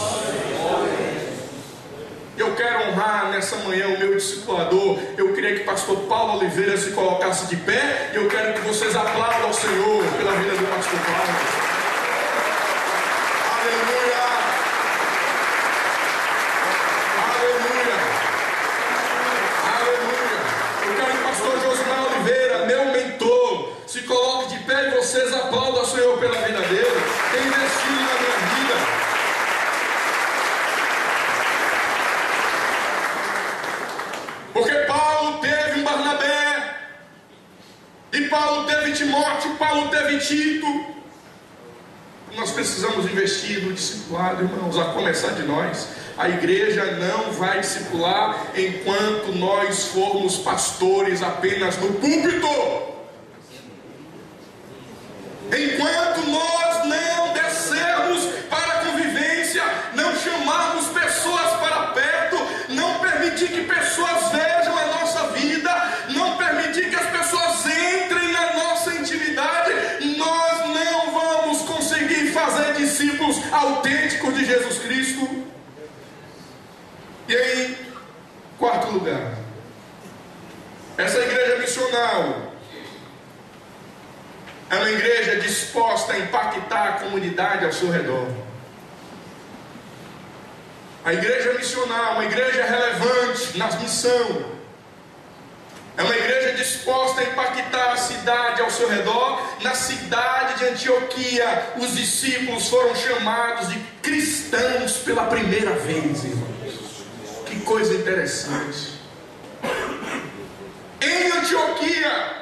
Eu quero honrar nessa manhã o meu discipulador. Eu queria que o pastor Paulo Oliveira se colocasse de pé, e eu quero que vocês aplaudam ao Senhor pela vida do pastor Paulo. Aleluia! Aleluia! Aleluia! Eu quero que o pastor Josimar Oliveira, meu mentor, se coloque de pé, e vocês aplaudam ao Senhor pela vida dele. Tem investido na minha vida. Porque Paulo teve um Barnabé, e Paulo teve Timóteo, Paulo teve Tito. Nós precisamos investir no discipulado, irmãos, a começar de nós. A igreja não vai discipular enquanto nós formos pastores apenas no púlpito. Enquanto nós não descermos para a convivência, não chamarmos pessoas para perto, não permitir que pessoas vejam a nossa vida, não permitir que as pessoas entrem na nossa intimidade, nós não vamos conseguir fazer discípulos autênticos de Jesus Cristo. E em quarto lugar, essa igreja missional é uma igreja disposta a impactar a comunidade ao seu redor. A igreja missional, uma igreja relevante na missão, é uma igreja disposta a impactar a cidade ao seu redor. Na cidade de Antioquia, os discípulos foram chamados de cristãos pela primeira vez, irmãos. Que coisa interessante. Em Antioquia,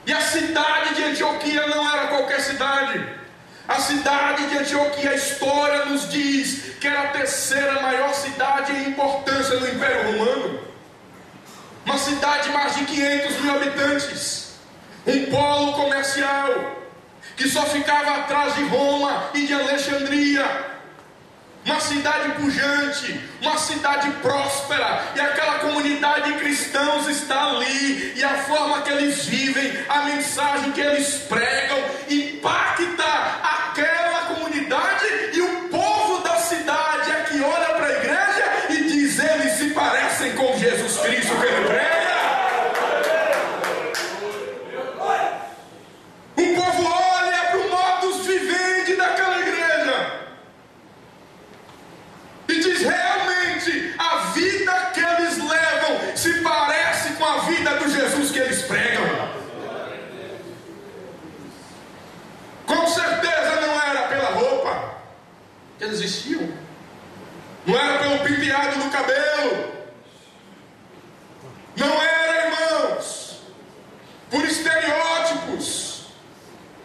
e a cidade de Antioquia não era qualquer cidade. A cidade de Antioquia, a história nos diz que era a terceira maior cidade em importância no Império Romano. Uma cidade de mais de 500 mil habitantes. Um polo comercial que só ficava atrás de Roma e de Alexandria. Uma cidade pujante, uma cidade próspera, e aquela comunidade de cristãos está ali, e a forma que eles vivem, a mensagem que eles pregam, impacta aquela comunidade, e o povo da cidade é que olha para a igreja e diz: eles se parecem com Jesus Cristo que ele prega. O povo olha para o modus vivendi daquela igreja e diz: realmente a vida que eles levam se parece com a vida do Jesus que eles pregam. Com certeza não era pela roupa que eles vestiam, não era pelo penteado do cabelo, não era, irmãos, por estereótipos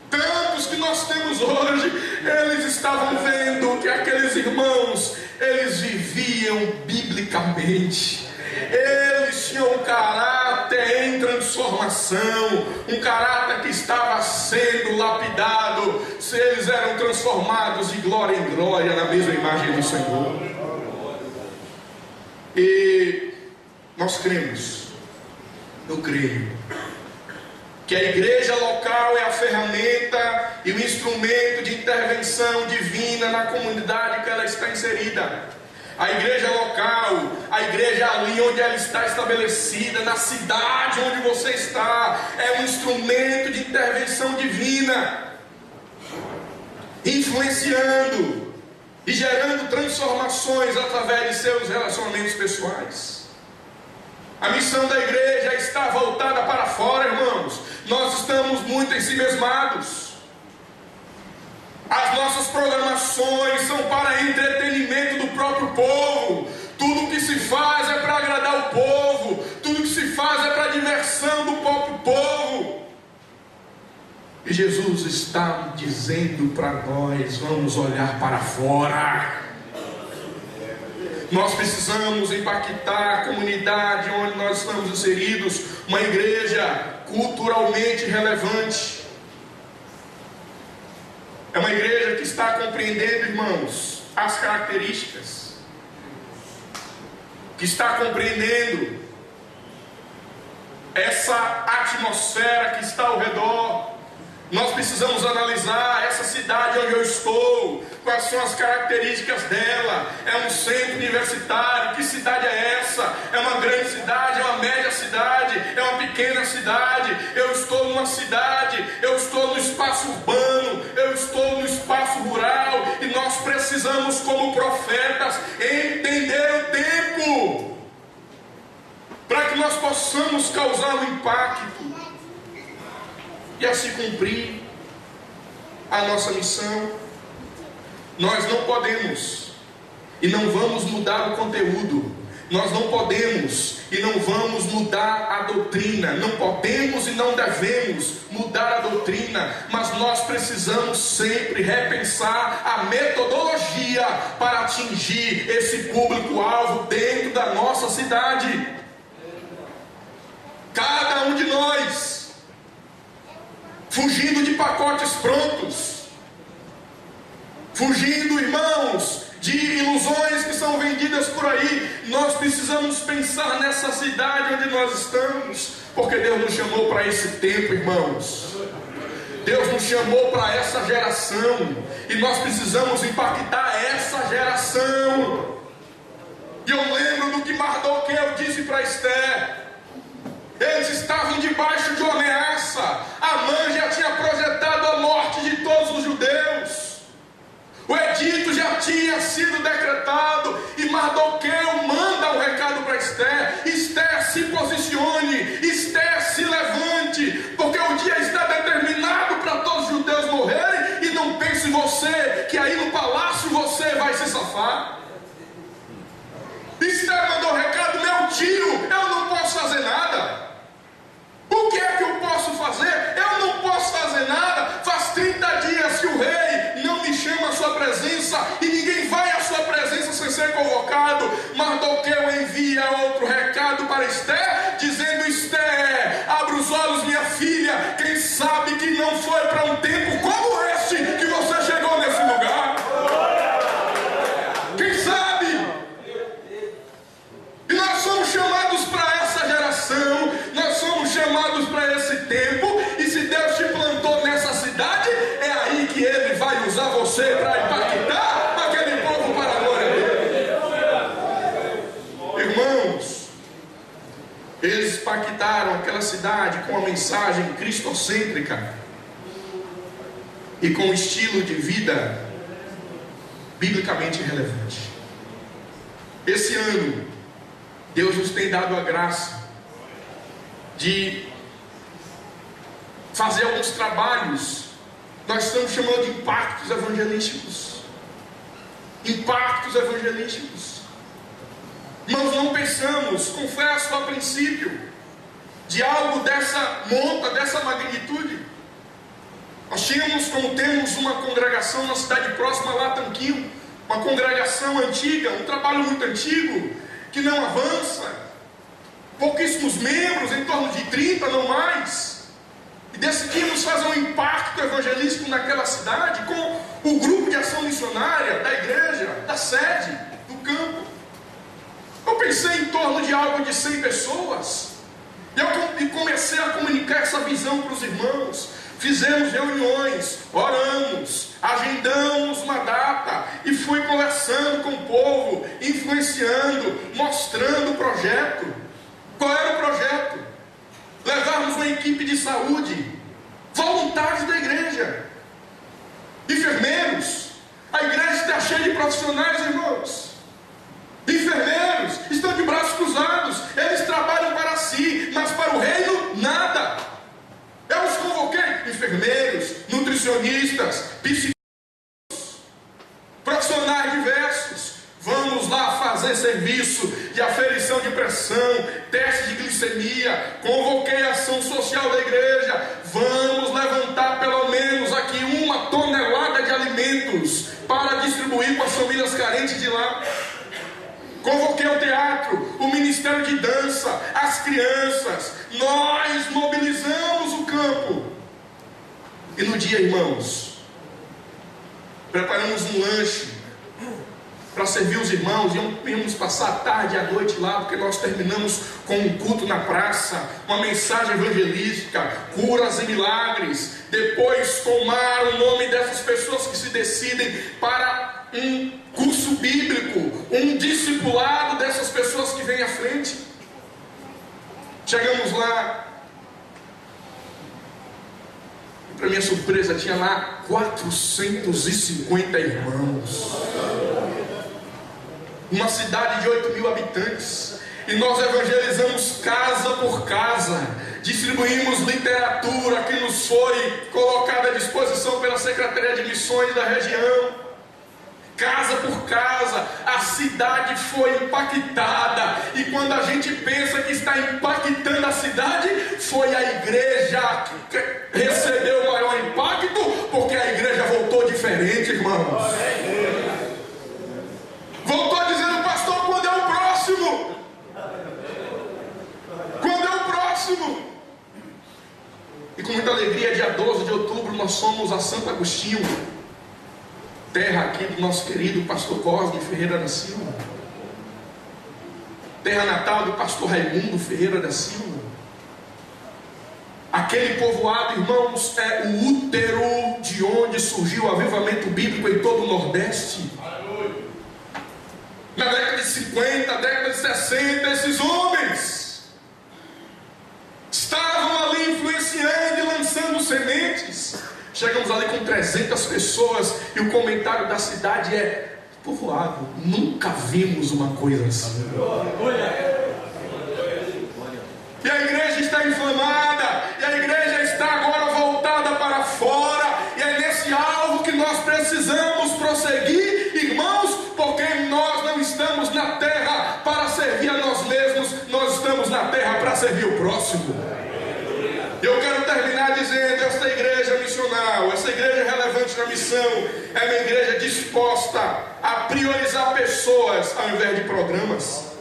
tantos que nós temos hoje. Eles estavam vendo que aqueles irmãos, eles viviam biblicamente. Eles tinham um caráter em transformação, um caráter que estava sendo lapidado. Se eles eram transformados de glória em glória na mesma imagem do Senhor. E nós cremos, eu creio, que a igreja local é a ferramenta e o instrumento de intervenção divina na comunidade que ela está inserida. A igreja local, a igreja ali onde ela está estabelecida, na cidade onde você está, é um instrumento de intervenção divina, influenciando e gerando transformações através de seus relacionamentos pessoais. A missão da igreja está voltada para fora, irmãos. Nós estamos muito ensimesmados. As nossas programações são para entretenimento do próprio povo. Tudo que se faz é para agradar o povo. Tudo que se faz é para diversão do próprio povo. E Jesus está dizendo para nós: vamos olhar para fora. Nós precisamos impactar a comunidade onde nós estamos inseridos, uma igreja culturalmente relevante. É uma igreja que está compreendendo, irmãos, as características, que está compreendendo essa atmosfera que está ao redor. Nós precisamos analisar essa cidade onde eu estou, quais são as características dela. É um centro universitário, que cidade é essa? É uma grande cidade, é uma média cidade, é uma pequena cidade? Eu estou numa cidade, eu estou no espaço urbano, eu estou no espaço rural, e nós precisamos, como profetas, entender o tempo, para que nós possamos causar um impacto e assim cumprir a nossa missão. Nós não podemos e não vamos mudar o conteúdo. Nós não podemos e não vamos mudar a doutrina. Não podemos e não devemos mudar a doutrina, mas nós precisamos sempre repensar a metodologia para atingir esse público-alvo dentro da nossa cidade. Cada um de nós, fugindo de pacotes prontos, fugindo, irmãos, de ilusões que são vendidas por aí. Nós precisamos pensar nessa cidade onde nós estamos, porque Deus nos chamou para esse tempo, irmãos. Deus nos chamou para essa geração, e nós precisamos impactar essa geração. E eu lembro do que Mardoqueu disse para Esther. Eles estavam debaixo de uma ameaça. Amã já tinha projetado a morte de todos os judeus. O edito já tinha sido decretado, e Mardoqueu manda um recado para Esther: Esther, se posicione, Esther, se levante, porque o dia está determinado para todos os judeus morrerem, e não pense você que aí no palácio você vai se safar. Esther mandou um recado: meu tio, eu não posso fazer nada. O que é que eu posso fazer? Eu não posso fazer nada. Faz 30 dias que o rei para Esther, dizendo: Esther, abra os olhos, minha filha, quem sabe que não foi para um tempo como este que você chegou nesse lugar? Quem sabe? E nós somos chamados para essa geração, nós somos chamados para esse tempo, e se Deus te plantou nessa cidade, é aí que Ele vai usar você para impactar aquele povo para a glória dele. Irmãos, eles impactaram aquela cidade com a mensagem cristocêntrica e com um estilo de vida biblicamente relevante. Esse ano, Deus nos tem dado a graça de fazer alguns trabalhos. Nós estamos chamando de impactos evangelísticos. Impactos evangelísticos. Nós não pensamos, confesso a princípio, de algo dessa monta, dessa magnitude. Nós tínhamos, como temos, uma congregação na cidade próxima lá, Tanquinho, uma congregação antiga, um trabalho muito antigo, que não avança, pouquíssimos membros, em torno de 30, não mais, e decidimos fazer um impacto evangelístico naquela cidade, com o grupo de ação missionária da igreja, da sede, do campo. Eu pensei em torno de algo de 100 pessoas, e comecei a comunicar essa visão para os irmãos. Fizemos reuniões, oramos, agendamos uma data e fui conversando com o povo, influenciando, mostrando o projeto. Qual era o projeto? Levarmos uma equipe de saúde, voluntários da igreja, enfermeiros. A igreja está cheia de profissionais, irmãos. Enfermeiros estão de braços cruzados, eles trabalham para si, mas para o reino nada. Eu os convoquei: enfermeiros, nutricionistas, psicólogos, profissionais diversos. Vamos lá fazer serviço de aferição de pressão, teste de glicemia. Convoquei a ação social da igreja. Vamos levantar pelo menos aqui 1 tonelada de alimentos para distribuir para as famílias carentes de lá. Convoquei o teatro, o ministério de dança, as crianças. Nós mobilizamos o campo. E no dia, irmãos, preparamos um lanche para servir os irmãos. Íamos passar a tarde e a noite lá, porque nós terminamos com um culto na praça, uma mensagem evangelística, curas e milagres. Depois tomar o nome dessas pessoas que se decidem para um curso bíblico, um discipulado dessas pessoas que vêm à frente. Chegamos lá, e para minha surpresa tinha lá 450 irmãos. Uma cidade de 8.000 habitantes. E nós evangelizamos casa por casa, distribuímos literatura que nos foi colocada à disposição pela Secretaria de Missões da região. Casa por casa, a cidade foi impactada. E quando a gente pensa que está impactando a cidade, foi a igreja que recebeu o maior impacto, porque a igreja voltou diferente, irmãos. Voltou dizendo: pastor, quando é o próximo? Quando é o próximo? E com muita alegria, dia 12 de outubro, nós fomos a Santo Agostinho, terra aqui do nosso querido pastor Cosme Ferreira da Silva, terra natal do pastor Raimundo Ferreira da Silva. Aquele povoado, irmãos, é o útero de onde surgiu o avivamento bíblico em todo o Nordeste. Na década de 50, década de 60, esses homens estavam ali influenciando e lançando sementes. Chegamos ali com 300 pessoas e o comentário da cidade é: povoado, nunca vimos uma coisa assim. E a igreja está inflamada, e a igreja está agora voltada para fora, e é nesse alvo que nós precisamos prosseguir, irmãos, porque nós não estamos na terra para servir a nós mesmos, nós estamos na terra para servir o próximo. Eu quero terminar dizendo: esta igreja missional, essa igreja relevante na missão, é uma igreja disposta a priorizar pessoas ao invés de programas.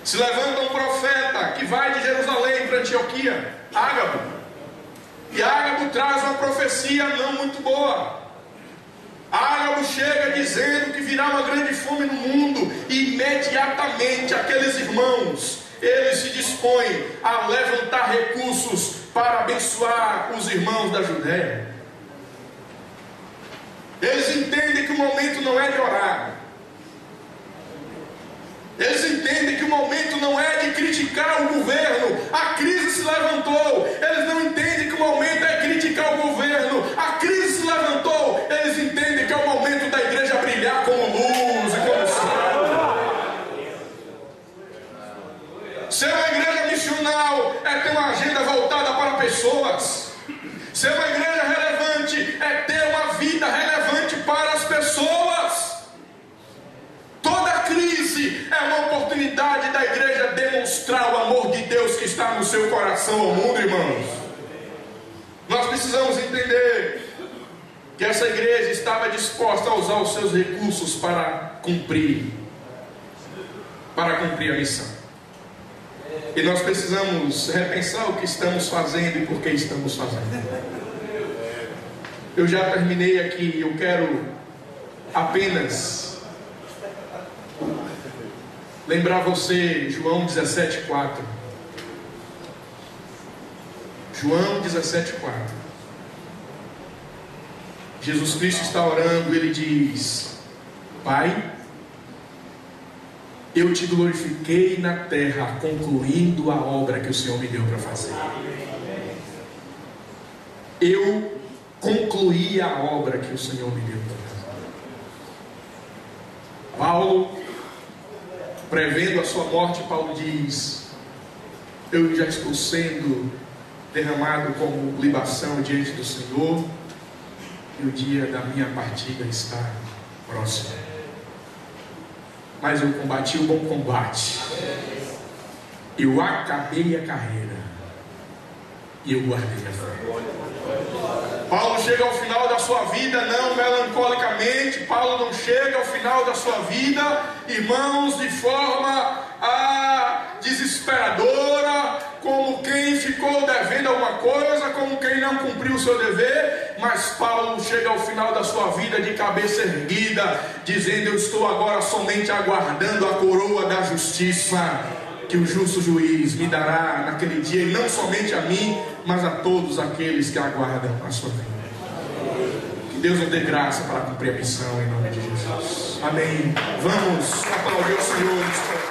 Se levanta um profeta que vai de Jerusalém para Antioquia, Ágabo. E Ágabo traz uma profecia não muito boa. Ágabo chega dizendo que virá uma grande fome no mundo. E imediatamente aqueles irmãos, eles se dispõem a levantar recursos para abençoar os irmãos da Judéia. Eles entendem que o momento não é de orar. Eles entendem que o momento não é de criticar o governo. A crise se levantou. Eles não entendem que o momento é criticar o governo. A crise se levantou. Eles entendem que é o momento da igreja brilhar como luz e como sol. Ser uma igreja missional é ter uma agenda voltada para pessoas. Ser uma igreja relevante é ter uma vida relevante para as pessoas. Toda crise é uma oportunidade da igreja demonstrar o amor de Deus que está no seu coração ao mundo, irmãos. Nós precisamos entender que essa igreja estava disposta a usar os seus recursos para cumprir a missão. E nós precisamos repensar o que estamos fazendo e por que estamos fazendo. Eu já terminei aqui. Eu quero apenas lembrar você, João 17,4. João 17,4. Jesus Cristo está orando, ele diz: Pai, eu te glorifiquei na terra, concluindo a obra que o Senhor me deu para fazer. Eu concluí a obra que o Senhor me deu para fazer. Paulo, prevendo a sua morte, Paulo diz: eu já estou sendo derramado como libação diante do Senhor, e o dia da minha partida está próximo. Mas eu combati o bom combate, eu acabei a carreira, e eu guardei a fé. Paulo chega ao final da sua vida não melancolicamente. Paulo não chega ao final da sua vida, irmãos, de forma desesperadora, como quem ficou devendo alguma coisa, como quem não cumpriu o seu dever. Mas Paulo chega ao final da sua vida de cabeça erguida, dizendo: eu estou agora somente aguardando a coroa da justiça, que o justo juiz me dará naquele dia, e não somente a mim, mas a todos aqueles que aguardam a sua vida. Que Deus nos dê graça para cumprir a missão, em nome de Jesus. Amém. Vamos aplaudir o Senhor.